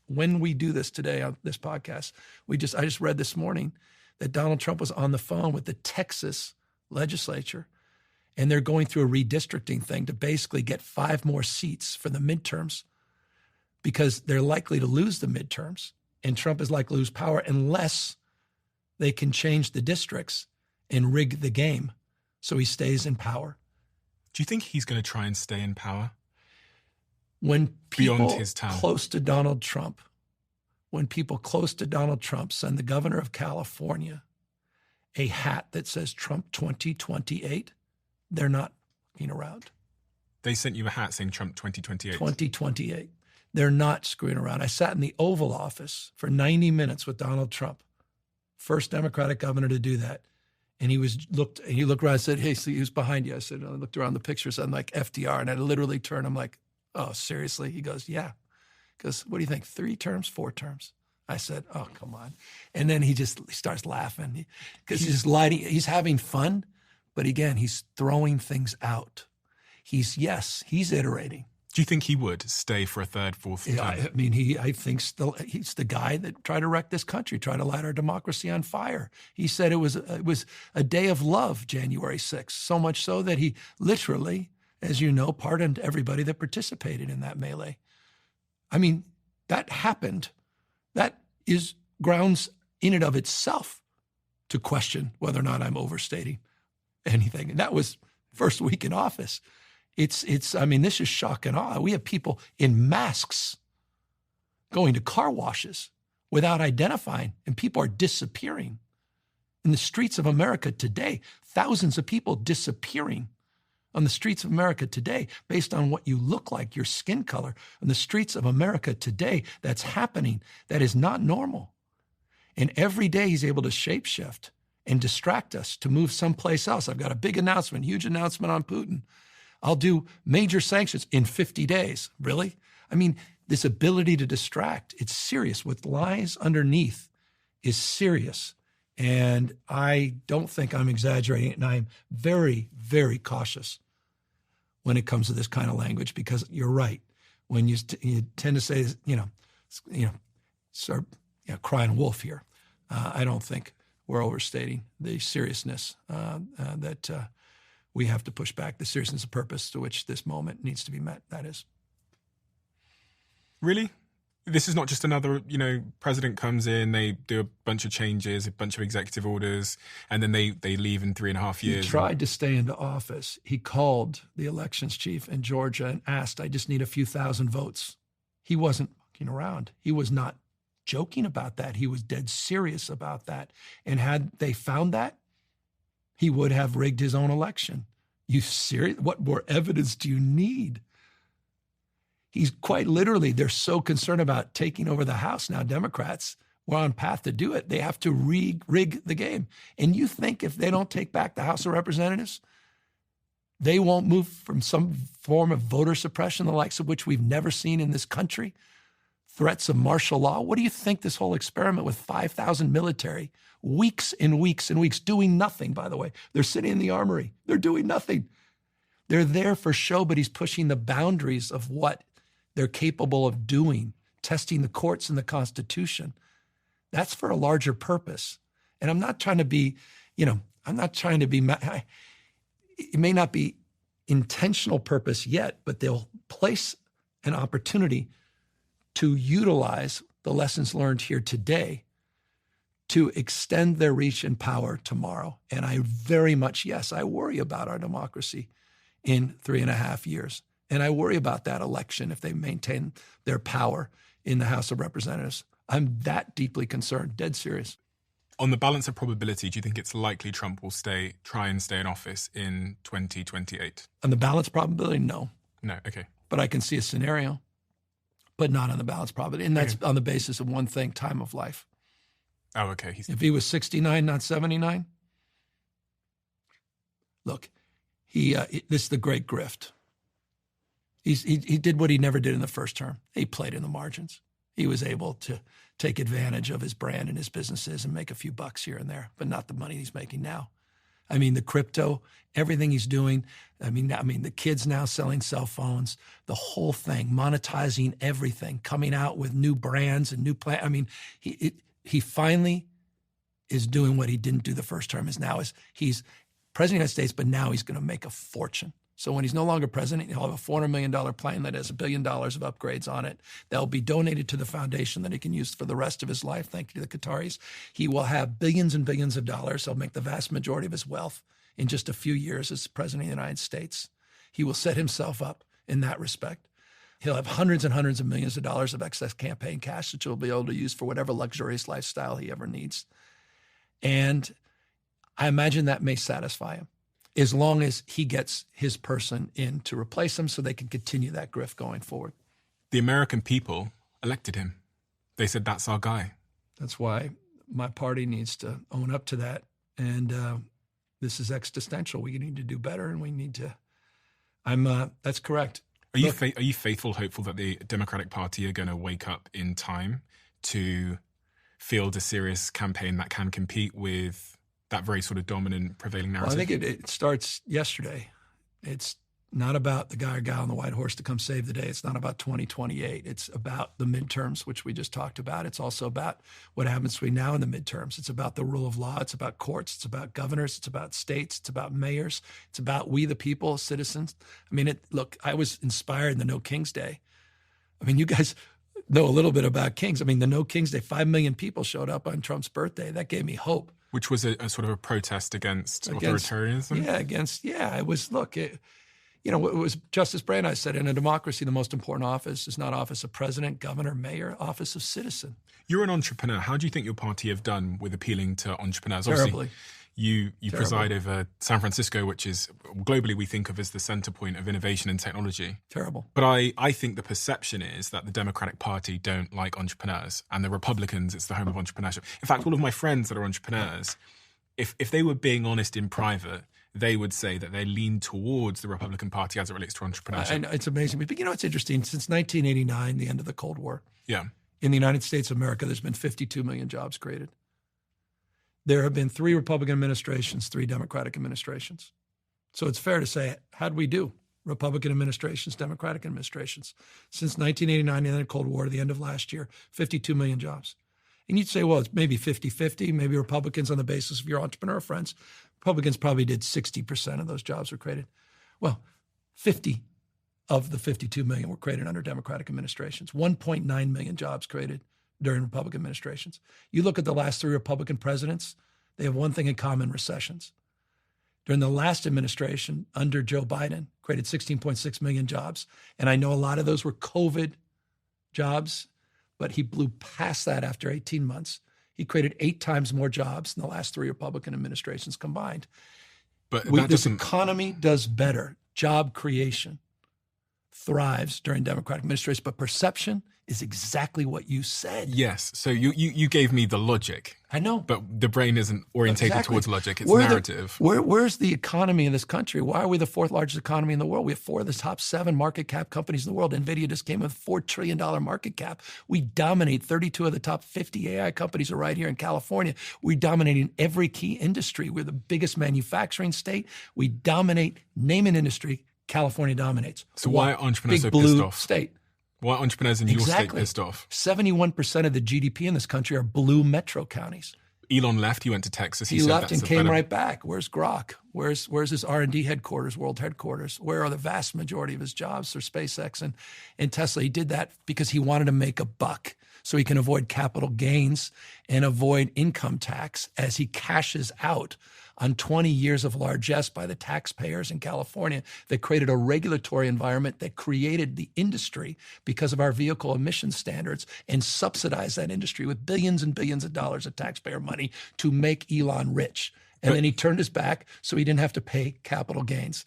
When we do this today on this podcast, I just read this morning that Donald Trump was on the phone with the Texas legislature, and they're going through a redistricting thing to basically get 5 more seats for the midterms because they're likely to lose the midterms, and Trump is likely to lose power unless they can change the districts and rig the game so he stays in power. Do you think he's going to try and stay in power? When people beyond his time? close to Donald Trump, send the governor of California a hat that says Trump 2028, they're not fucking around. They sent you a hat saying Trump 2028? 2028. They're not screwing around. I sat in the Oval Office for 90 minutes with Donald Trump, first Democratic governor to do that. And he looked around and said, hey, see who's behind you? I said, I looked around the pictures. I'm like FDR. And I literally turned. I'm like, oh, seriously? He goes, yeah. He goes, what do you think? 3 terms, 4 terms? I said, oh, come on. And then he starts laughing because he's just lighting. He's having fun. But again, he's throwing things out. He's iterating. Do you think he would stay for a 3rd, 4th term? I mean, I think he's the guy that tried to wreck this country, tried to light our democracy on fire. He said it was a day of love, January 6th, so much so that he literally, as you know, pardoned everybody that participated in that melee. I mean, that happened. That is grounds in and of itself to question whether or not I'm overstating anything. And that was first week in office. This is shock and awe. We have people in masks going to car washes without identifying, and people are disappearing. In the streets of America today, thousands of people disappearing on the streets of America today based on what you look like, your skin color. On the streets of America today, that's happening. That is not normal. And every day he's able to shapeshift and distract us to move someplace else. I've got a big announcement, huge announcement on Putin. I'll do major sanctions in 50 days. Really? I mean, this ability to distract, it's serious. What lies underneath is serious. And I don't think I'm exaggerating it. And I'm very, very cautious when it comes to this kind of language, because you're right. When you tend to say, crying wolf here, I don't think we're overstating the seriousness that we have to push back, the seriousness of purpose to which this moment needs to be met, that is. Really? This is not just another, president comes in, they do a bunch of changes, a bunch of executive orders, and then they leave in 3.5 years. He tried to stay into office. He called the elections chief in Georgia and asked, I just need a few thousand votes. He wasn't fucking around. He was not joking about that. He was dead serious about that. And had they found that, he would have rigged his own election. You serious? What more evidence do you need? He's quite literally, they're so concerned about taking over the House now, Democrats, we're on path to do it. They have to rig the game. And you think if they don't take back the House of Representatives, they won't move from some form of voter suppression, the likes of which we've never seen in this country? Threats of martial law. What do you think this whole experiment with 5,000 military, weeks and weeks and weeks, doing nothing, by the way. They're sitting in the armory. They're doing nothing. They're there for show, but he's pushing the boundaries of what they're capable of doing, testing the courts and the Constitution. That's for a larger purpose. And I'm not trying to be, it may not be intentional purpose yet, but they'll place an opportunity to utilize the lessons learned here today to extend their reach and power tomorrow. And I very much, I worry about our democracy in 3.5 years. And I worry about that election if they maintain their power in the House of Representatives. I'm that deeply concerned, dead serious. On the balance of probability, do you think it's likely Trump will try and stay in office in 2028? On the balance probability, no. No, okay. but I can see a scenario, but not on the balance probability. And that's on the basis of one thing, time of life. Oh, okay. If he was 69, not 79, look, this is the great grift. He did what he never did in the first term. He played in the margins. He was able to take advantage of his brand and his businesses and make a few bucks here and there, but not the money he's making now. I mean, the crypto, everything he's doing. I mean, the kids now selling cell phones, the whole thing, monetizing everything, coming out with new brands and new plans. I mean, he finally is doing what he didn't do the first term. He's president of the United States, but now he's going to make a fortune. So when he's no longer president, he'll have a $400 million plane that has $1 billion of upgrades on it. They'll be donated to the foundation that he can use for the rest of his life. Thank you to the Qataris. He will have billions and billions of dollars. He'll make the vast majority of his wealth in just a few years as president of the United States. He will set himself up in that respect. He'll have hundreds and hundreds of millions of dollars of excess campaign cash that he'll be able to use for whatever luxurious lifestyle he ever needs. And I imagine that may satisfy him, as long as he gets his person in to replace him so they can continue that grift going forward. The American people elected him. They said, that's our guy. That's why my party needs to own up to that. And this is existential. We need to do better, and we need to. That's correct. Are you faithful, hopeful that the Democratic Party are going to wake up in time to field a serious campaign that can compete with that very sort of dominant prevailing narrative? Well, I think it starts yesterday. It's not about the guy or gal on the white horse to come save the day. It's not about 2028. It's about the midterms, which we just talked about. It's also about what happens between now and the midterms. It's about the rule of law. It's about courts. It's about governors. It's about states. It's about mayors. It's about we the people, citizens. I mean, look, I was inspired in the No Kings Day. I mean, you guys know a little bit about Kings. I mean, the No Kings Day, 5 million people showed up on Trump's birthday. That gave me hope. Which was a sort of a protest against authoritarianism? Yeah, it was, look, it was Justice Brandeis said, in a democracy, the most important office is not office of president, governor, mayor, office of citizen. You're an entrepreneur. How do you think your party have done with appealing to entrepreneurs? Terribly. Obviously, you preside over San Francisco, which is globally we think of as the center point of innovation and technology. Terrible. But I think the perception is that the Democratic Party don't like entrepreneurs, and the Republicans, it's the home of entrepreneurship. In fact, all of my friends that are entrepreneurs, if they were being honest in private, they would say that they lean towards the Republican Party as it relates to entrepreneurship. And it's amazing. But it's interesting. Since 1989, the end of the Cold War, in the United States of America, there's been 52 million jobs created. There have been 3 Republican administrations, 3 Democratic administrations. So it's fair to say, how'd we do? Republican administrations, Democratic administrations. Since 1989, the end of the Cold War, to the end of last year, 52 million jobs. And you'd say, well, it's maybe 50-50, maybe Republicans on the basis of your entrepreneur friends. Republicans probably did 60% of those jobs were created. Well, 50 of the 52 million were created under Democratic administrations. 1.9 million jobs created during Republican administrations. You look at the last 3 Republican presidents, they have one thing in common: recessions. During the last administration under Joe Biden, created 16.6 million jobs. And I know a lot of those were COVID jobs, but he blew past that after 18 months. He created 8 times more jobs in the last 3 Republican administrations combined. But this economy does better. Job creation thrives during Democratic administration, but perception is exactly what you said. Yes. So you gave me the logic. I know. But the brain isn't orientated towards logic. It's narrative. Where's the economy in this country? Why are we the 4th largest economy in the world? We have 4 of the top 7 market cap companies in the world. NVIDIA just came with $4 trillion market cap. We dominate 32 of the top 50 AI companies are right here in California. We dominate in every key industry. We're the biggest manufacturing state. We dominate, name an industry, California dominates. So why are entrepreneurs Big so pissed blue off? State. Why are entrepreneurs in your state pissed off? 71% of the GDP in this country are blue metro counties. Elon left. He went to Texas. He left and came right back. Where's Grok? Where's his R&D headquarters, world headquarters? Where are the vast majority of his jobs for SpaceX and Tesla? He did that because he wanted to make a buck so he can avoid capital gains and avoid income tax as he cashes out on 20 years of largesse by the taxpayers in California that created a regulatory environment that created the industry because of our vehicle emission standards and subsidized that industry with billions and billions of dollars of taxpayer money to make Elon rich. And then he turned his back so he didn't have to pay capital gains.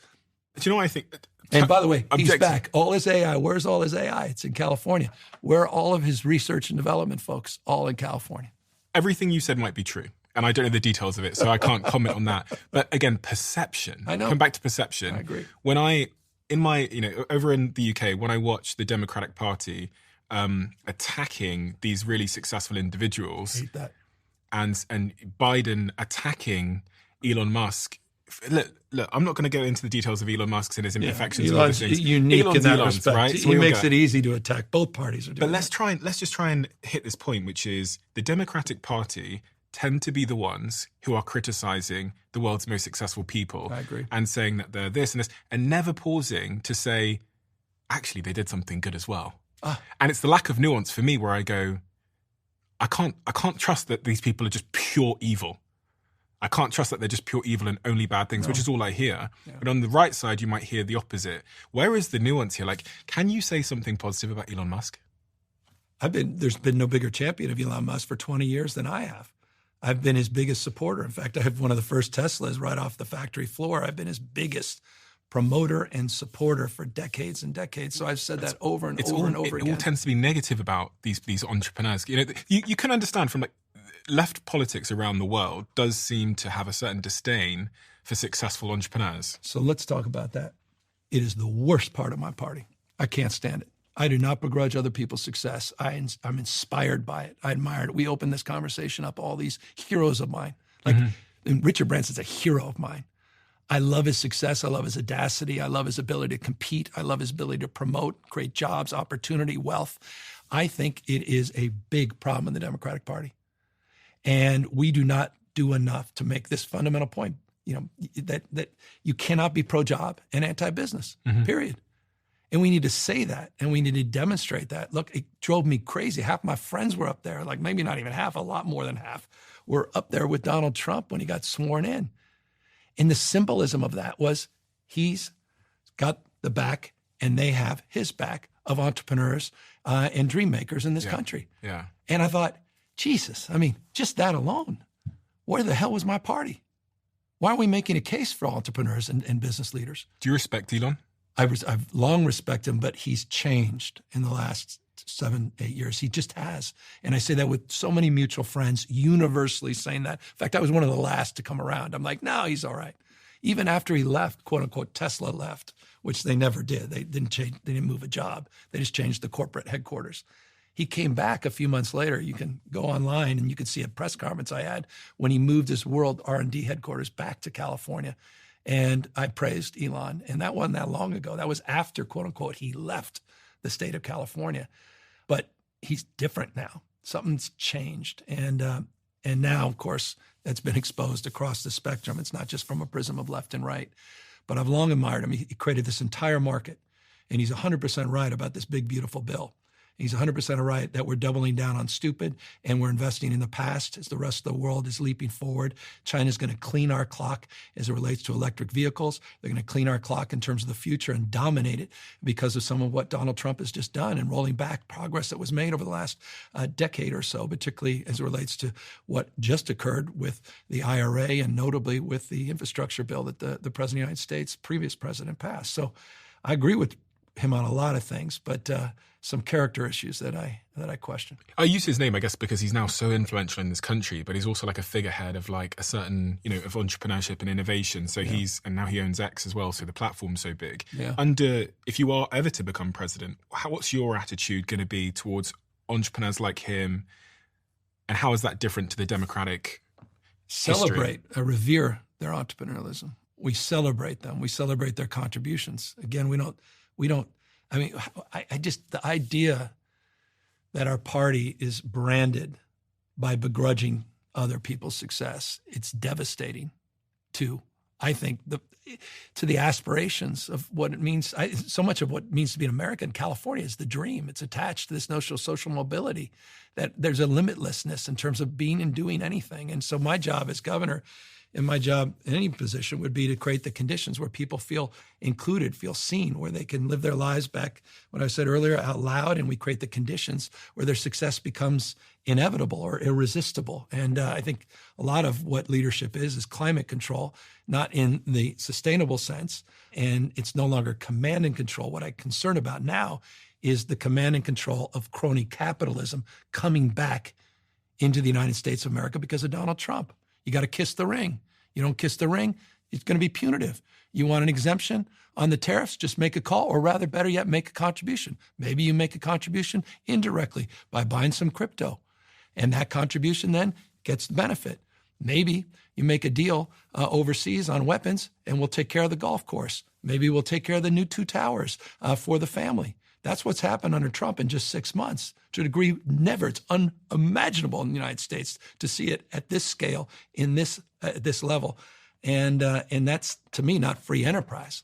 Do you know what I think? And by the way, he's Objective. back. All his AI. Where's all his AI? It's in California. Where are all of his research and development folks? All in California. Everything you said might be true, and I don't know the details of it, so I can't comment on that. But again, perception. I know. Come back to perception. I agree. When over in the UK, when I watch the Democratic Party attacking these really successful individuals, I hate that. and Biden attacking Elon Musk. Look, I'm not going to go into the details of Elon Musk's and his imperfections. and Elon's other things. unique in that Elon's, respect. right? So He we all makes get it easy to attack. Both parties are doing But that. let's just try and hit this point, which is the Democratic Party tend to be the ones who are criticizing the world's most successful people. I agree. And saying that they're this and this, and never pausing to say, actually, they did something good as well. And it's the lack of nuance for me where I go, I can't trust that these people are just pure evil. I can't trust that they're just pure evil and only bad things, which is all I hear. Yeah. But on the right side, you might hear the opposite. Where is the nuance here? Like, can you say something positive about Elon Musk? There's been no bigger champion of Elon Musk for 20 years than I have. I've been his biggest supporter. In fact, I have one of the first Teslas right off the factory floor. I've been his biggest promoter and supporter for decades and decades. So I've said that over and over again. It all tends to be negative about these entrepreneurs. You know, you can understand from like left politics around the world does seem to have a certain disdain for successful entrepreneurs. So let's talk about that. It is the worst part of my party. I can't stand it. I do not begrudge other people's success. I'm inspired by it. I admire it. We opened this conversation up, all these heroes of mine. Like Richard Branson's a hero of mine. I love his success. I love his audacity. I love his ability to compete. I love his ability to promote, create jobs, opportunity, wealth. I think it is a big problem in the Democratic Party. And we do not do enough to make this fundamental point, that you cannot be pro-job and anti-business, period. And we need to say that, and we need to demonstrate that. Look, it drove me crazy. Half my friends were up there, like maybe not even half, a lot more than half, were up there with Donald Trump when he got sworn in. And the symbolism of that was he's got the back, and they have his back, of entrepreneurs and dream makers in this country. Yeah. And I thought, Jesus, just that alone, where the hell was my party? Why are we making a case for entrepreneurs and business leaders? Do you respect Elon? I've long respected him, but he's changed in the last 7-8 years. He just has. And I say that with so many mutual friends, universally saying that. In fact, I was one of the last to come around. I'm like, no, he's all right. Even after he left, quote unquote, Tesla left, which they never did. They didn't change. They didn't move a job. They just changed the corporate headquarters. He came back a few months later. You can go online and you can see a press conference I had when he moved his world R&D headquarters back to California. And I praised Elon. And that wasn't that long ago. That was after, quote unquote, he left the state of California. But he's different now. Something's changed. And now, of course, that's been exposed across the spectrum. It's not just from a prism of left and right. But I've long admired him. He created this entire market. And he's 100% right about this big, beautiful bill. He's 100% right that we're doubling down on stupid and we're investing in the past as the rest of the world is leaping forward. China's going to clean our clock as it relates to electric vehicles. They're going to clean our clock in terms of the future and dominate it because of some of what Donald Trump has just done and rolling back progress that was made over the last decade or so, particularly as it relates to what just occurred with the IRA and notably with the infrastructure bill that the President of the United States, previous president, passed. So I agree with him on a lot of things, but some character issues that I question. I use his name, I guess, because he's now so influential in this country, but he's also like a figurehead of like a certain, of entrepreneurship and innovation. So and now he owns X as well. So the platform's so big. Yeah. If you are ever to become president, what's your attitude going to be towards entrepreneurs like him? And how is that different to the Democratic Celebrate, revere their entrepreneurialism. We celebrate them. We celebrate their contributions. Again, the idea that our party is branded by begrudging other people's success, it's devastating to the aspirations of what it means. So much of what it means to be an American, California is the dream. It's attached to this notion of social mobility, that there's a limitlessness in terms of being and doing anything. And so my job as governor And my job in any position would be to create the conditions where people feel included, feel seen, where they can live their lives back, what I said earlier, out loud, and we create the conditions where their success becomes inevitable or irresistible. And I think a lot of what leadership is climate control, not in the sustainable sense, and it's no longer command and control. What I'm concerned about now is the command and control of crony capitalism coming back into the United States of America because of Donald Trump. You got to kiss the ring. You don't kiss the ring, it's going to be punitive. You want an exemption on the tariffs, just make a call, or rather, better yet, make a contribution. Maybe you make a contribution indirectly by buying some crypto, and that contribution then gets the benefit. Maybe you make a deal overseas on weapons, and we'll take care of the golf course. Maybe we'll take care of the new 2 towers for the family. That's what's happened under Trump in just 6 months. To a degree, never. It's unimaginable in the United States to see it at this scale, in this level, and that's, to me, not free enterprise.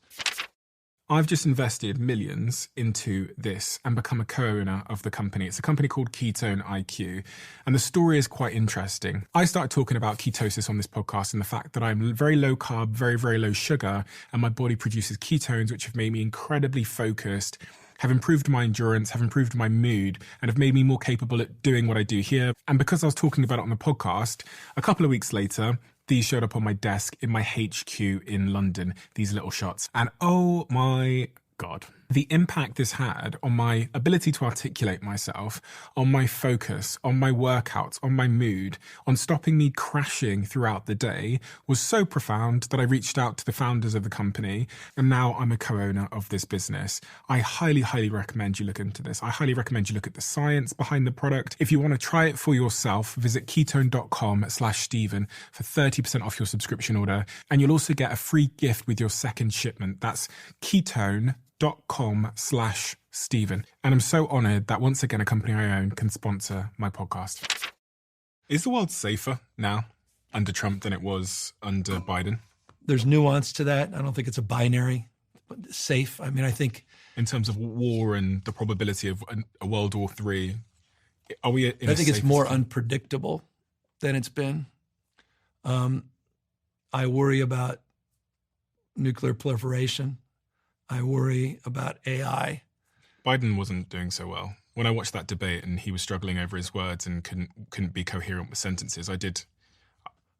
I've just invested millions into this and become a co-owner of the company. It's a company called Ketone IQ, and the story is quite interesting. I started talking about ketosis on this podcast and the fact that I'm very low carb, very, very low sugar, and my body produces ketones, which have made me incredibly focused, have improved my endurance, have improved my mood, and have made me more capable at doing what I do here. And because I was talking about it on the podcast, a couple of weeks later, these showed up on my desk in my HQ in London, these little shots. And oh my God, the impact this had on my ability to articulate myself, on my focus, on my workouts, on my mood, on stopping me crashing throughout the day was so profound that I reached out to the founders of the company, and now I'm a co-owner of this business. I highly, highly recommend you look into this. I highly recommend you look at the science behind the product. If you want to try it for yourself, visit ketone.com/Stephen for 30% off your subscription order, and you'll also get a free gift with your second shipment. That's ketone.com/Stephen. And I'm so honored that once again a company I own can sponsor my podcast. Is the world safer now under Trump than it was under Biden? There's nuance to that. I don't think it's a binary, but safe. I mean, I think in terms of war and the probability of a World War III, are we in I think it's more unpredictable than it's been. I worry about nuclear proliferation. I worry about AI. Biden wasn't doing so well. When I watched that debate and he was struggling over his words and couldn't be coherent with sentences,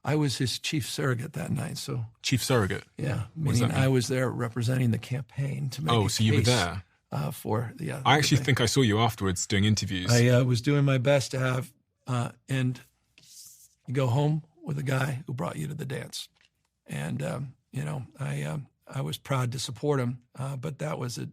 I was his chief surrogate that night. So chief surrogate? Yeah. Meaning I was there representing the campaign to make a case. You were there? For the I actually think I saw you afterwards doing interviews. I was doing my best to have, and you go home with a guy who brought you to the dance. And, I was proud to support him, but that was a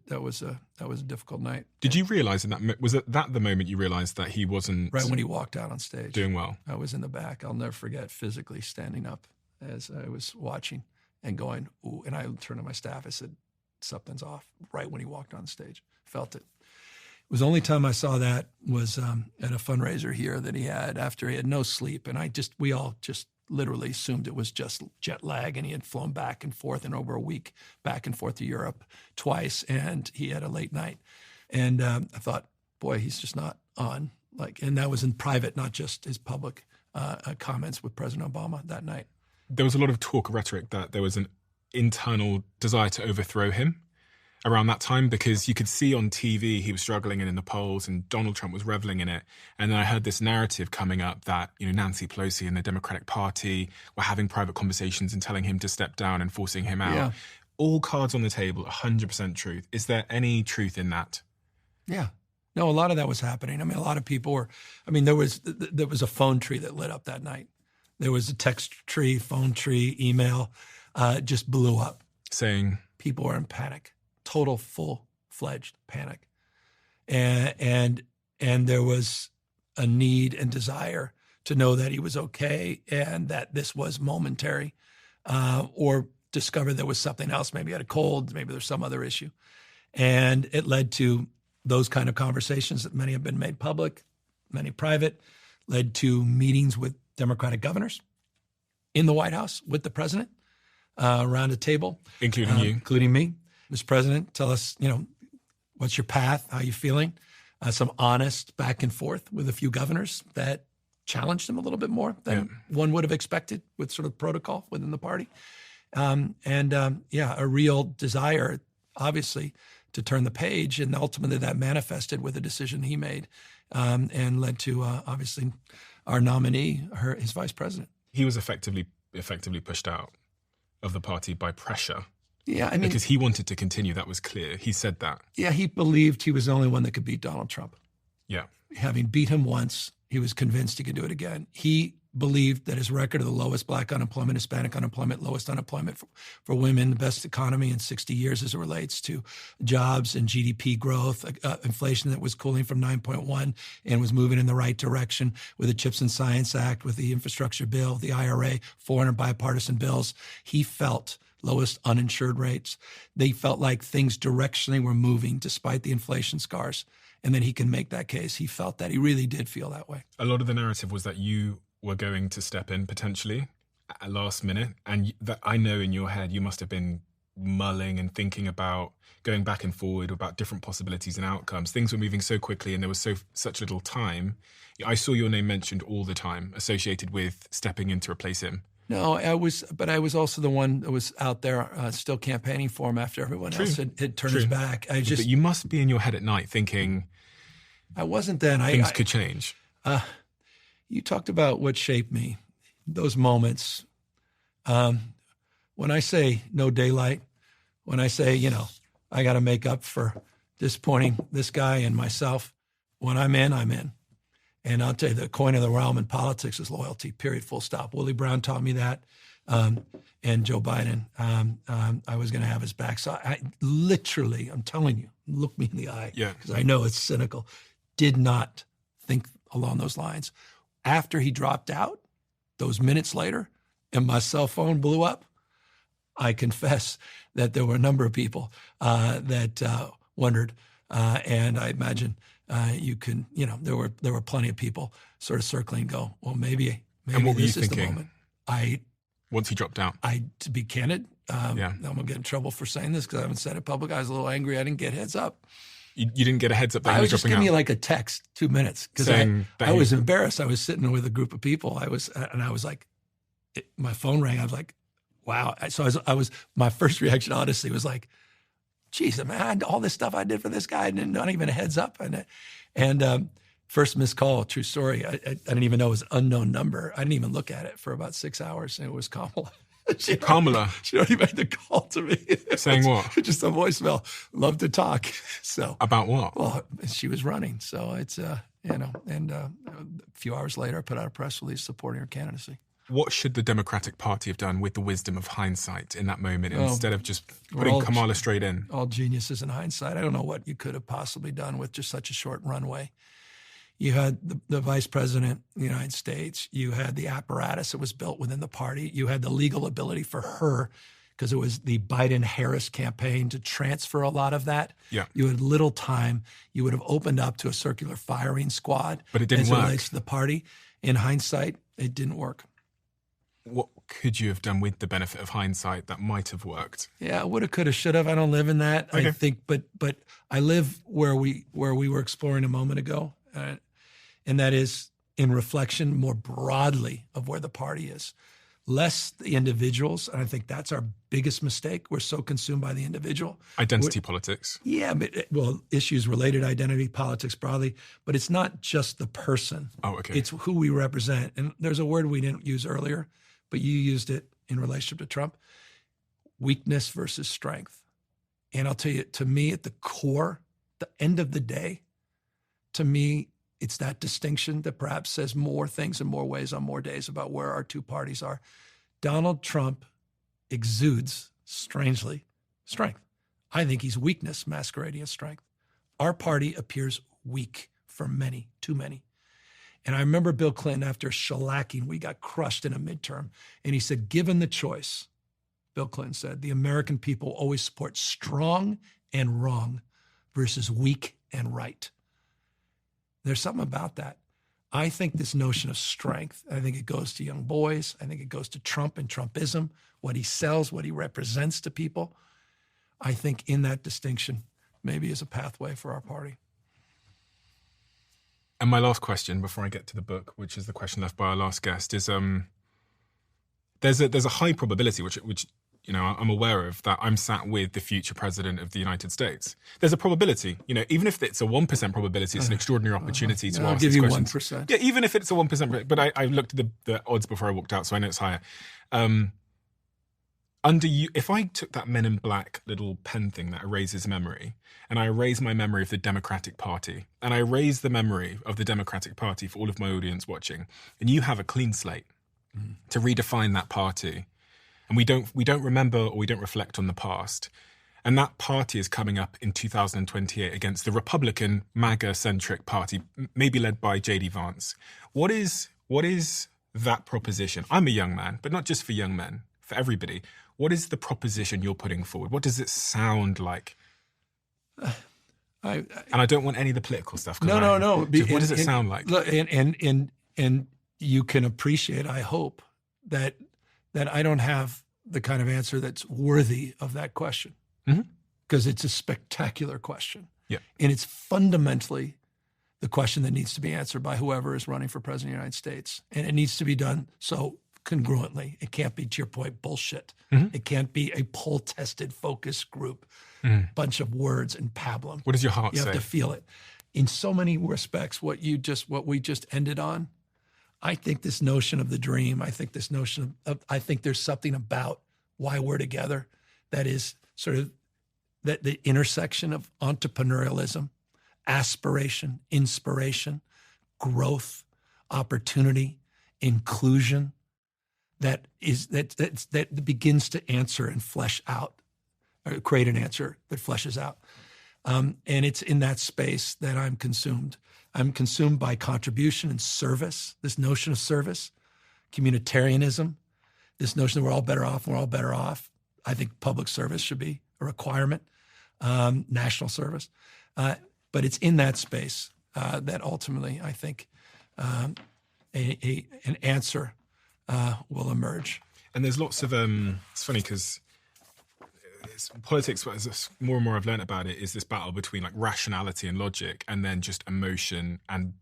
difficult night. Did you realize was it that the moment you realized that he wasn't right when he walked out on stage doing well? I was in the back. I'll never forget physically standing up as I was watching and going, ooh, and I turned to my staff. I said, something's off. Right when he walked on stage, felt it. It was the only time I saw that was at a fundraiser here that he had after he had no sleep, and we all just literally assumed it was just jet lag, and he had flown back and forth and over a week back and forth to Europe twice, and he had a late night. And I thought, boy, he's just not on. And that was in private, not just his public comments with President Obama that night. There was a lot of talk, rhetoric, that there was an internal desire to overthrow him around that time, because you could see on TV he was struggling and in the polls, and Donald Trump was reveling in it. And then I heard this narrative coming up that, Nancy Pelosi and the Democratic Party were having private conversations and telling him to step down and forcing him out. Yeah. All cards on the table, 100% truth. Is there any truth in that? Yeah. No, a lot of that was happening. I mean, a lot of people were, there was a phone tree that lit up that night. There was a text tree, phone tree, email, just blew up. Saying? People were in panic. Total full-fledged panic. And there was a need and desire to know that he was okay and that this was momentary, or discover there was something else. Maybe he had a cold, maybe there's some other issue. And it led to those kind of conversations that many have been made public, many private, led to meetings with Democratic governors in the White House with the president around a table. Including you. Including me. Mr. President, tell us, what's your path? How are you feeling? Some honest back and forth with a few governors that challenged him a little bit more than one would have expected with sort of protocol within the party. A real desire, obviously, to turn the page. And ultimately that manifested with a decision he made and led to, obviously, our nominee, his vice president. He was effectively pushed out of the party by pressure. Yeah, I mean, because he wanted to continue. That was clear. He said that. Yeah, he believed he was the only one that could beat Donald Trump. Yeah. Having beat him once, he was convinced he could do it again. He believed that his record of the lowest black unemployment, Hispanic unemployment, lowest unemployment for women, the best economy in 60 years as it relates to jobs and GDP growth, inflation that was cooling from 9.1 and was moving in the right direction with the CHIPS and Science Act, with the infrastructure bill, the IRA, 400 bipartisan bills. He felt lowest uninsured rates. They felt like things directionally were moving despite the inflation scars. And then he can make that case. He felt that. He really did feel that way. A lot of the narrative was that you were going to step in potentially at last minute. And that I know in your head, you must have been mulling and thinking about going back and forward about different possibilities and outcomes. Things were moving so quickly and there was such little time. I saw your name mentioned all the time associated with stepping in to replace him. No, I was also the one that was out there still campaigning for him after everyone else had turned his back. But you must be in your head at night thinking, I wasn't then. Things could change. You talked about what shaped me, those moments. When I say no daylight, when I say, I got to make up for disappointing this guy and myself, when I'm in, I'm in. And I'll tell you, the coin of the realm in politics is loyalty, period, full stop. Willie Brown taught me that, and Joe Biden. I was going to have his back. So I literally, I'm telling you, look me in the eye, because I know it's cynical, did not think along those lines. After he dropped out, those minutes later, and my cell phone blew up, I confess that there were a number of people that wondered, and I imagine there were plenty of people sort of circling, go, well, maybe and what this were you is thinking? the moment. Once he dropped out, to be candid, I'm gonna get in trouble for saying this because I haven't said it public. I was a little angry. I didn't get heads up. You didn't get a heads up that I he was just dropping giving out? me like a text 2 minutes because I was embarrassed. I was sitting with a group of people. I was like, my phone rang. I was like, wow. So my first reaction, honestly, was like, geez, man, all this stuff I did for this guy, and not even a heads up. And first missed call, true story. I didn't even know it was an unknown number. I didn't even look at it for about 6 hours, and it was Kamala. She already made the call to me. Saying what? Just a voicemail. Love to talk. So about what? Well, she was running. So it's a few hours later, I put out a press release supporting her candidacy. What should the Democratic Party have done with the wisdom of hindsight in that moment instead of just putting Kamala straight in? All geniuses in hindsight. I don't know what you could have possibly done with just such a short runway. You had the vice president of the United States. You had the apparatus that was built within the party. You had the legal ability for her, because it was the Biden-Harris campaign, to transfer a lot of that. Yeah. You had little time. You would have opened up to a circular firing squad. But it didn't work. As it relates to the party. In hindsight, it didn't work. What could you have done with the benefit of hindsight that might have worked? Yeah, woulda, coulda, shoulda. I don't live in that. Okay. I think, but I live where we were exploring a moment ago. And that is in reflection more broadly of where the party is. Less the individuals, and I think that's our biggest mistake. We're so consumed by the individual. Identity politics. Yeah, but issues related to identity politics broadly, but it's not just the person. Oh, okay. It's who we represent. And there's a word we didn't use earlier, but you used it in relationship to Trump: weakness versus strength. And I'll tell you, to me, at the core, the end of the day, to me, it's that distinction that perhaps says more things in more ways on more days about where our two parties are. Donald Trump exudes, strangely, strength. I think he's weakness masquerading as strength. Our party appears weak for many, too many. And I remember Bill Clinton, after shellacking, we got crushed in a midterm, and he said, given the choice, Bill Clinton said, the American people always support strong and wrong versus weak and right. There's something about that. I think this notion of strength, I think it goes to young boys. I think it goes to Trump and Trumpism, what he sells, what he represents to people. I think in that distinction maybe is a pathway for our party. And my last question before I get to the book, which is the question left by our last guest, is there's a high probability, which you know, I'm aware of, that I'm sat with the future president of the United States. There's a probability, you know, even if it's a 1% probability, it's an extraordinary opportunity to I'll ask give these you questions. 1%. Yeah, even if it's a 1%, but I looked at the odds before I walked out, so I know it's higher. Under you, if I took that Men in Black little pen thing that erases memory, and I erase my memory of the Democratic Party, and I erase the memory of the Democratic Party for all of my audience watching, and you have a clean slate to redefine that party, and we don't remember or we don't reflect on the past, and that party is coming up in 2028 against the Republican MAGA-centric party, maybe led by J.D. Vance. What is that proposition? I'm a young man, but not just for young men, for everybody. What is the proposition you're putting forward? What does it sound like? And I don't want any of the political stuff. No. What does it sound like? Look, and you can appreciate, I hope, that I don't have the kind of answer that's worthy of that question, because it's a spectacular question. Yeah, and it's fundamentally the question that needs to be answered by whoever is running for president of the United States, and it needs to be done so congruently. It can't be, to your point, bullshit. It can't be a poll-tested focus group, bunch of words and pablum. What does your heart say? You have to feel it. In so many respects, what we just ended on, I think this notion of the dream, I think there's something about why we're together that is sort of that the intersection of entrepreneurialism, aspiration, inspiration, growth, opportunity, inclusion, that begins to answer and flesh out, or create an answer that fleshes out. And it's in that space that I'm consumed. I'm consumed by contribution and service, this notion of service, communitarianism, this notion that we're all better off, I think public service should be a requirement, national service. But it's in that space that ultimately, I think, an answer will emerge. And there's lots of, it's funny because politics, more and more I've learned about it, is this battle between like rationality and logic, and then just emotion and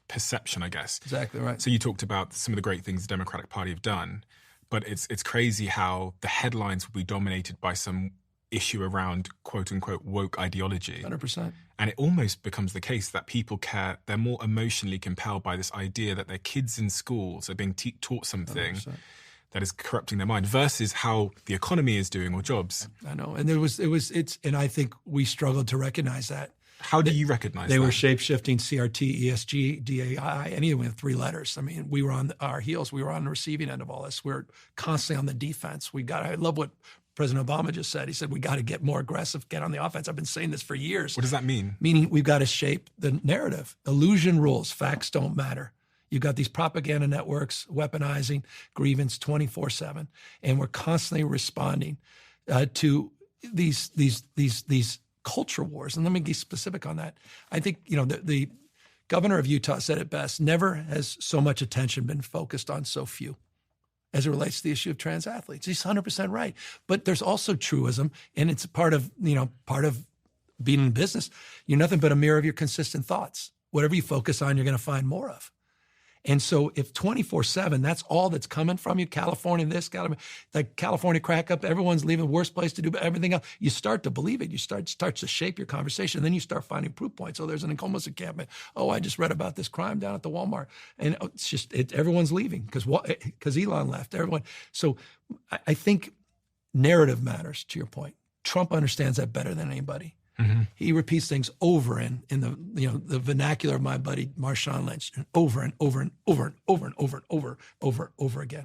perception, I guess. Exactly right. So you talked about some of the great things the Democratic Party have done, but it's crazy how the headlines will be dominated by some issue around quote unquote woke ideology. 100%. And it almost becomes the case that people care, they're more emotionally compelled by this idea that their kids in schools are being taught something 100%. that is corrupting their mind versus how the economy is doing or jobs. I know. And and I think we struggled to recognize that. How do you recognize that? They were shape-shifting CRT, ESG, DAI, any of them with 3 letters. I mean, we were on our heels. We were on the receiving end of all this. We're constantly on the defense. I love what President Obama just said. He said, we got to get more aggressive, get on the offense. I've been saying this for years. What does that mean? Meaning we've got to shape the narrative. Illusion rules. Facts don't matter. You've got these propaganda networks weaponizing grievance 24/7, and we're constantly responding to these culture wars. And let me be specific on that. I think the governor of Utah said it best: never has so much attention been focused on so few as it relates to the issue of trans athletes. He's 100% right. But there's also truism, and it's part of being in business. You're nothing but a mirror of your consistent thoughts. Whatever you focus on, you're going to find more of. And so if 24/7, that's all that's coming from you, California this, California crack up, everyone's leaving, worst place to do everything else, you start to believe it. You starts to shape your conversation. Then you start finding proof points. Oh, there's an homeless encampment. Oh, I just read about this crime down at the Walmart. And it's just, everyone's leaving because Elon left. Everyone. So I think narrative matters, to your point. Trump understands that better than anybody. Mm-hmm. He repeats things over in the vernacular of my buddy Marshawn Lynch, and over and over and over and over and over and over again.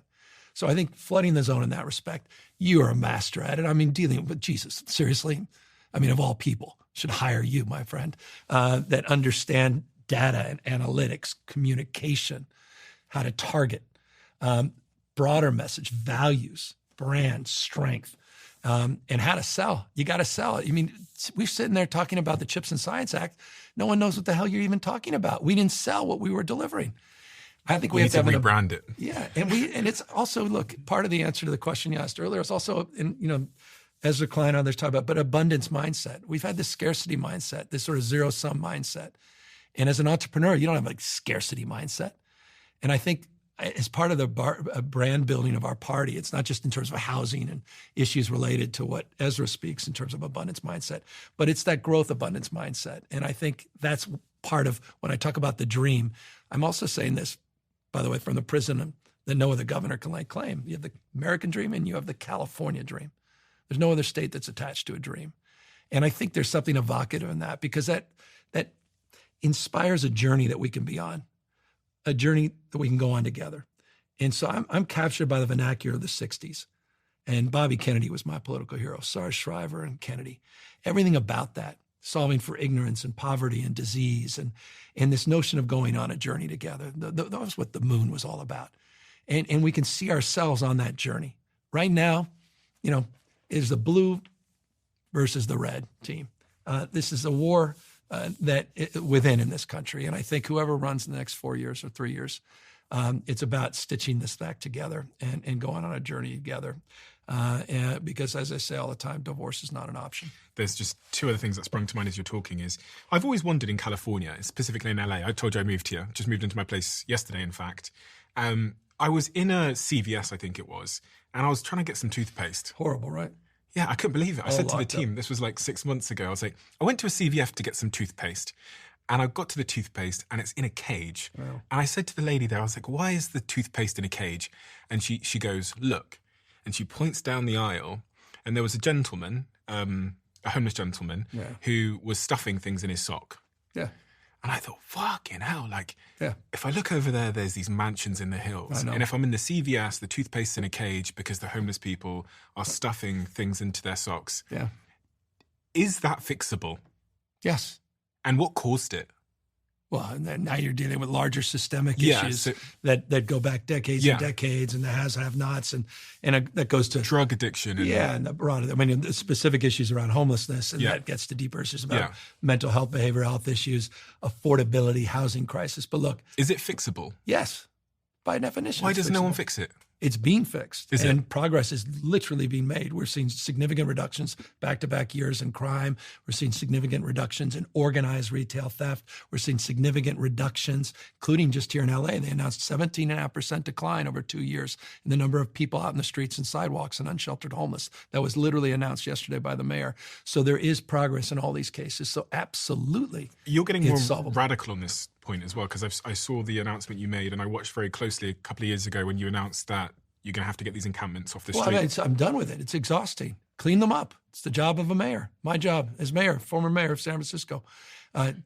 So I think flooding the zone in that respect, you are a master at it. I mean, dealing with Jesus, seriously. I mean, of all people, should hire you, my friend, that understand data and analytics, communication, how to target, broader message, values, brand, strength. And how to sell. You got to sell it. I mean, we're sitting there talking about the Chips and Science Act. No one knows what the hell you're even talking about. We didn't sell what we were delivering. I think we have to rebrand it. Yeah, and it's also, look, part of the answer to the question you asked earlier is also, Ezra Klein and others talk about, but abundance mindset. We've had this scarcity mindset, this sort of zero-sum mindset. And as an entrepreneur, you don't have a scarcity mindset. And I think as part of the brand building of our party, it's not just in terms of housing and issues related to what Ezra speaks in terms of abundance mindset, but it's that growth abundance mindset. And I think that's part of when I talk about the dream. I'm also saying this, by the way, from the prison that no other governor can lay claim. You have the American dream and you have the California dream. There's no other state that's attached to a dream. And I think there's something evocative in that because that inspires a journey that we can be on. A journey that we can go on together. And so I'm captured by the vernacular of the 60s. And Bobby Kennedy was my political hero, Sarge Shriver and Kennedy. Everything about that, solving for ignorance and poverty and disease and this notion of going on a journey together. That was what the moon was all about. And we can see ourselves on that journey. Right now, is the blue versus the red team. This is a war within in this country. And I think whoever runs the next 4 years or 3 years, it's about stitching this back together and going on a journey together. Because as I say all the time, divorce is not an option. There's just two other things that sprung to mind as you're talking is, I've always wondered in California, specifically in LA, I told you I moved here, just moved into my place yesterday, in fact. I was in a CVS, I think it was, and I was trying to get some toothpaste. Horrible, right? Yeah, I couldn't believe it. I said to the team, this was like 6 months ago, I was like, I went to a CVS to get some toothpaste. And I got to the toothpaste and it's in a cage. Wow. And I said to the lady there, I was like, why is the toothpaste in a cage? And she goes, look. And she points down the aisle and there was a gentleman, a homeless gentleman, who was stuffing things in his sock. Yeah. And I thought, fucking hell, if I look over there, there's these mansions in the hills. And if I'm in the CVS, the toothpaste's in a cage because the homeless people are stuffing things into their socks. Yeah. Is that fixable? Yes. And what caused it? Well, now you're dealing with larger systemic issues that go back decades and decades, and the have-nots, and that goes to drug addiction. And the broader, the specific issues around homelessness, and that gets to deeper issues about mental health, behavioral health issues, affordability, housing crisis. But look, is it fixable? Yes, by definition. Why does no one fix it? It's being fixed, and progress is literally being made. We're seeing significant reductions back-to-back years in crime. We're seeing significant reductions in organized retail theft. We're seeing significant reductions, including just here in LA. They announced 17.5% decline over 2 years in the number of people out in the streets and sidewalks and unsheltered homeless. That was literally announced yesterday by the mayor. So there is progress in all these cases. So absolutely, you're getting more radical on this point as well, because I saw the announcement you made and I watched very closely a couple of years ago when you announced that you're going to have to get these encampments off the street. I'm done with it. It's exhausting. Clean them up. It's the job of a mayor. My job as mayor, former mayor of San Francisco.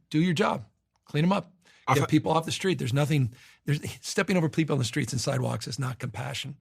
Do your job. Clean them up. Get people off the street. There's stepping over people on the streets and sidewalks is not compassion.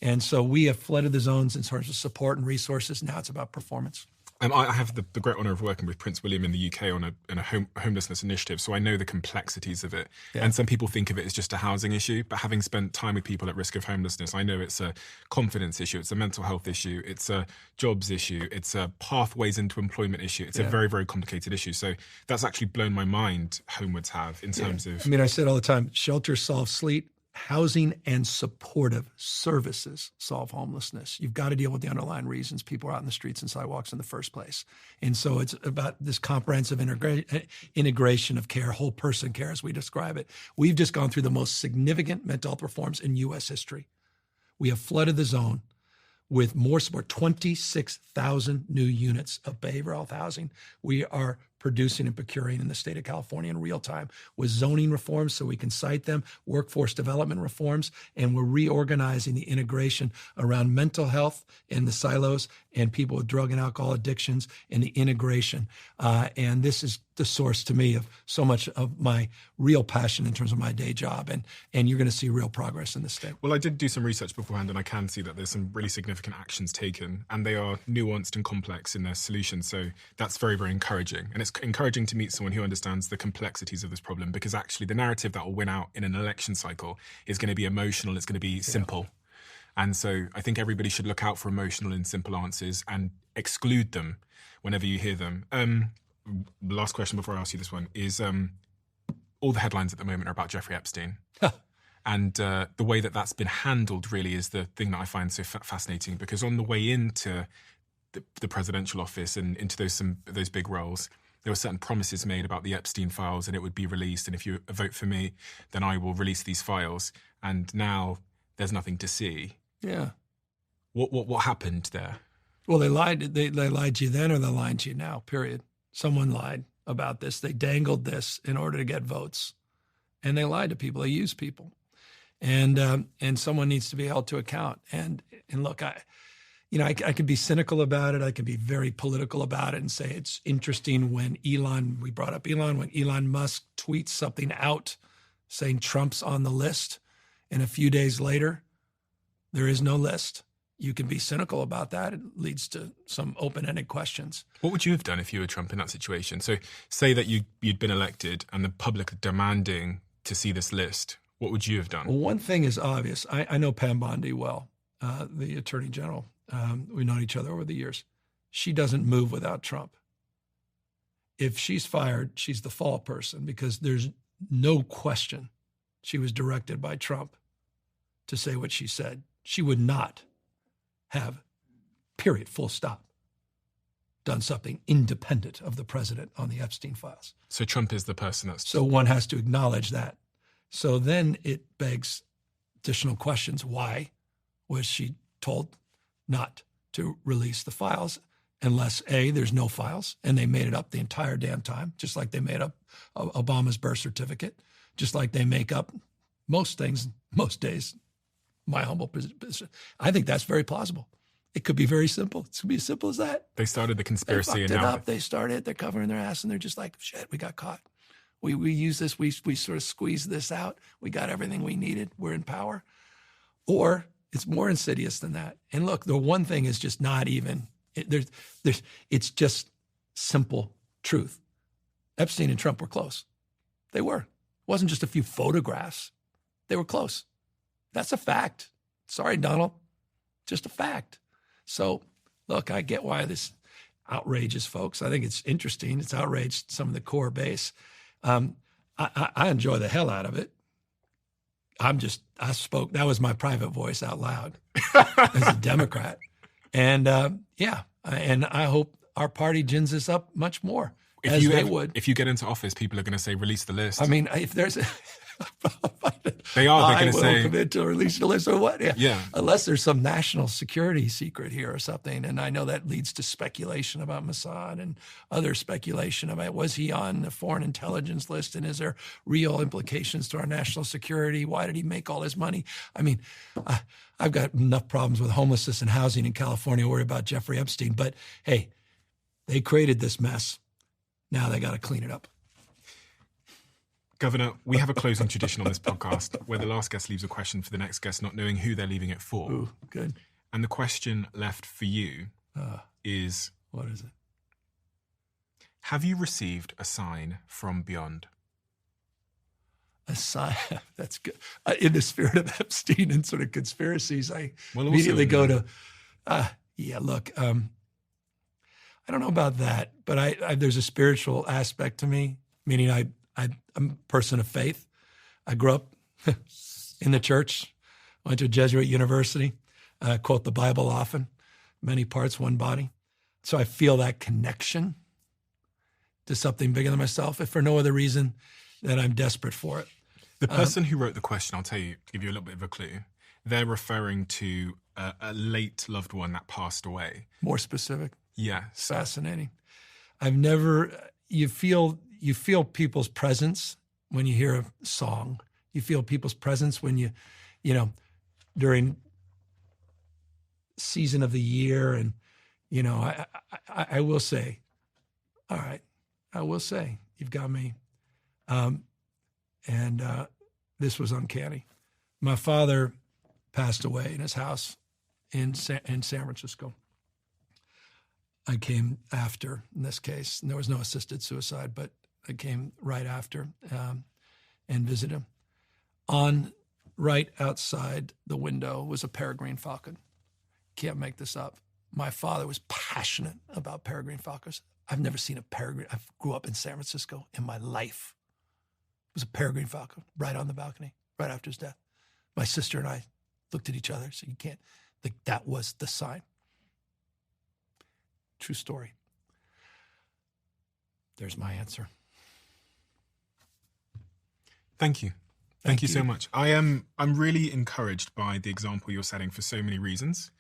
And so we have flooded the zones in terms of support and resources. Now it's about performance. I have the great honour of working with Prince William in the UK on a homelessness initiative, so I know the complexities of it. Yeah. And some people think of it as just a housing issue, but having spent time with people at risk of homelessness, I know it's a confidence issue, it's a mental health issue, it's a jobs issue, it's a pathways into employment issue. It's a very, very complicated issue. So that's actually blown my mind, Homewards have, in terms of... I said all the time, shelter solves sleep. Housing and supportive services solve homelessness. You've got to deal with the underlying reasons people are out in the streets and sidewalks in the first place. And so it's about this comprehensive integration of care, whole person care as we describe it. We've just gone through the most significant mental health reforms in U.S. history. We have flooded the zone with more support, 26,000 new units of behavioral health housing. We are producing and procuring in the state of California in real time with zoning reforms so we can cite them, workforce development reforms, and we're reorganizing the integration around mental health and the silos and people with drug and alcohol addictions and the integration. And this is the source to me of so much of my real passion in terms of my day job. And you're going to see real progress in this state. Well, I did do some research beforehand and I can see that there's some really significant actions taken and they are nuanced and complex in their solutions. So that's very, very encouraging. And it's encouraging to meet someone who understands the complexities of this problem, because actually the narrative that will win out in an election cycle is going to be emotional, it's going to be simple. And so I think everybody should look out for emotional and simple answers and exclude them whenever you hear them. Last question before I ask you this one is all the headlines at the moment are about Jeffrey Epstein. And the way that that's been handled really is the thing that I find so fascinating, because on the way into the presidential office and into those big roles, there were certain promises made about the Epstein files and it would be released. And if you vote for me, then I will release these files. And now there's nothing to see. Yeah. What happened there? Well, they lied. They lied to you then, or they're lying to you now, period. Someone lied about this. They dangled this in order to get votes. And they lied to people. They used people. And someone needs to be held to account. And look, I could be cynical about it. I could be very political about it and say it's interesting when we brought up Elon, when Elon Musk tweets something out saying Trump's on the list, and a few days later, there is no list. You can be cynical about that. It leads to some open-ended questions. What would you have done if you were Trump in that situation? So say that you'd been elected and the public are demanding to see this list. What would you have done? Well, one thing is obvious. I know Pam Bondi well, the Attorney General. We've known each other over the years. She doesn't move without Trump. If she's fired, she's the fall person because there's no question she was directed by Trump to say what she said. She would not have, period, full stop, done something independent of the president on the Epstein files. So Trump is the person that's... So one has to acknowledge that. So then it begs additional questions. Why was she told not to release the files unless, A, there's no files, and they made it up the entire damn time, just like they made up Obama's birth certificate, just like they make up most things, most days, my humble position. I think that's very plausible. It could be very simple. It could be as simple as that. They started the conspiracy and now... They fucked it up. They started, they're covering their ass, and they're just like, shit, we got caught. We use this, we sort of squeezed this out. We got everything we needed. We're in power. Or it's more insidious than that. And look, the one thing is just not even, it's just simple truth. Epstein and Trump were close. They were. It wasn't just a few photographs. They were close. That's a fact. Sorry, Donald. Just a fact. So, look, I get why this outrages folks. I think it's interesting. It's outraged some of the core base. I enjoy the hell out of it. I spoke, that was my private voice out loud as a Democrat. And and I hope our party gins this up much more, as they would. If you get into office, people are going to say, release the list. I mean, if there's... They're going to say... I will commit to release the list or what? Yeah. Unless there's some national security secret here or something. And I know that leads to speculation about Mossad and other speculation about, was he on the foreign intelligence list? And is there real implications to our national security? Why did he make all his money? I mean, I've got enough problems with homelessness and housing in California to worry about Jeffrey Epstein. But hey, they created this mess. Now they got to clean it up. Governor, we have a closing tradition on this podcast where the last guest leaves a question for the next guest, not knowing who they're leaving it for. Ooh, good. And the question left for you is... What is it? Have you received a sign from beyond? A sign? That's good. In the spirit of Epstein and sort of conspiracies, I immediately go to... look, I don't know about that, but I there's a spiritual aspect to me, meaning I'm a person of faith. I grew up in the church, went to a Jesuit university, quote the Bible often, many parts, one body. So I feel that connection to something bigger than myself, if for no other reason than I'm desperate for it. The person who wrote the question, I'll tell you, give you a little bit of a clue. They're referring to a late loved one that passed away. More specific? Yeah. Fascinating. You feel people's presence when you hear a song. You feel people's presence when you during season of the year. And, I will say, all right, I will say, you've got me. This was uncanny. My father passed away in his house in San Francisco. I came after, in this case, and there was no assisted suicide, but I came right after and visited him. Right outside the window was a peregrine falcon. Can't make this up. My father was passionate about peregrine falcons. I've never seen a peregrine. I grew up in San Francisco in my life. It was a peregrine falcon right on the balcony, right after his death. My sister and I looked at each other and said, you can't, that was the sign. True story. There's my answer. Thank you. Thank you so much. I'm really encouraged by the example you're setting for so many reasons.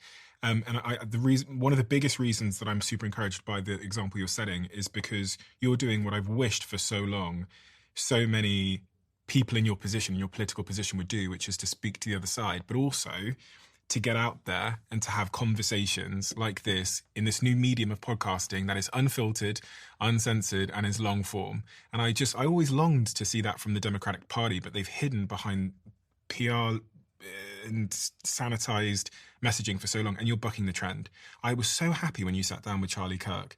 One of the biggest reasons that I'm super encouraged by the example you're setting is because you're doing what I've wished for so long, so many people in your position, in your political position would do, which is to speak to the other side, but also to get out there and to have conversations like this in this new medium of podcasting that is unfiltered, uncensored, and is long form. And I always longed to see that from the Democratic Party, but they've hidden behind PR and sanitized messaging for so long, and you're bucking the trend. I was so happy when you sat down with Charlie Kirk,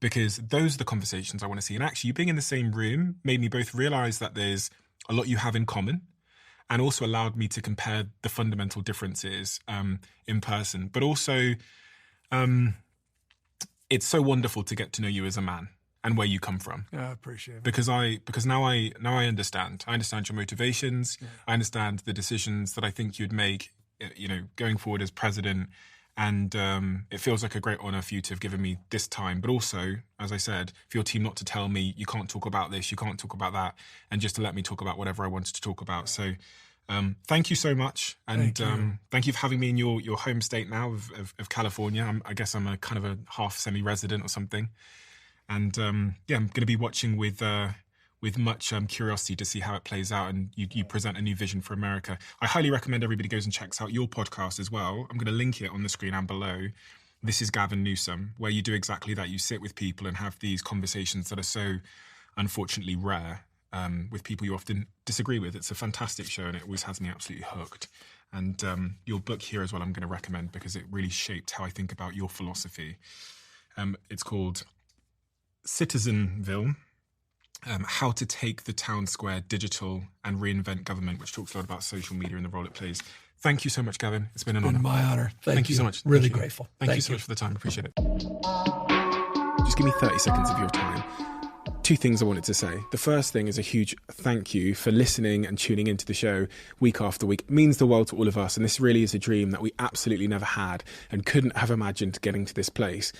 because those are the conversations I want to see. And actually, you being in the same room made me both realize that there's a lot you have in common, and also allowed me to compare the fundamental differences in person. But also, it's so wonderful to get to know you as a man and where you come from. Yeah, I appreciate it. Because now I understand. I understand your motivations. Yeah. I understand the decisions that I think you'd make, going forward as president. And it feels like a great honor for you to have given me this time. But also, as I said, for your team not to tell me you can't talk about this, you can't talk about that, and just to let me talk about whatever I wanted to talk about. So thank you so much. And thank you for having me in your home state now of California. I guess I'm a kind of a half semi-resident or something. And I'm going to be watching with much curiosity to see how it plays out, and you present a new vision for America. I highly recommend everybody goes and checks out your podcast as well. I'm going to link it on the screen and below. This is Gavin Newsom, where you do exactly that. You sit with people and have these conversations that are so unfortunately rare with people you often disagree with. It's a fantastic show, and it always has me absolutely hooked. And your book here as well I'm going to recommend, because it really shaped how I think about your philosophy. It's called Citizenville, How to Take the Town Square Digital and Reinvent Government, which talks a lot about social media and the role it plays. Thank you so much, Gavin. It's been an honor. My honor. Thank you so much. Really grateful. Thank you so much for the time. Appreciate it. Just give me 30 seconds of your time. Two things I wanted to say. The first thing is a huge thank you for listening and tuning into the show week after week. It means the world to all of us, and this really is a dream that we absolutely never had and couldn't have imagined getting to this place.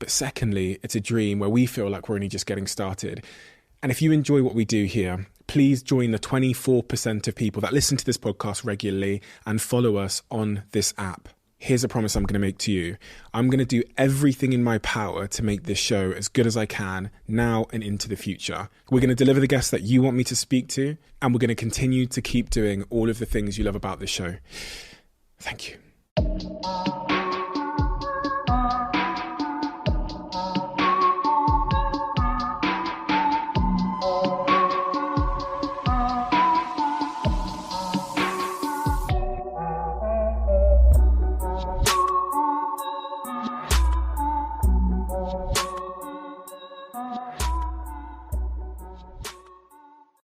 But secondly, it's a dream where we feel like we're only just getting started. And if you enjoy what we do here, please join the 24% of people that listen to this podcast regularly and follow us on this app. Here's a promise I'm going to make to you. I'm going to do everything in my power to make this show as good as I can now and into the future. We're going to deliver the guests that you want me to speak to, and we're going to continue to keep doing all of the things you love about this show. Thank you.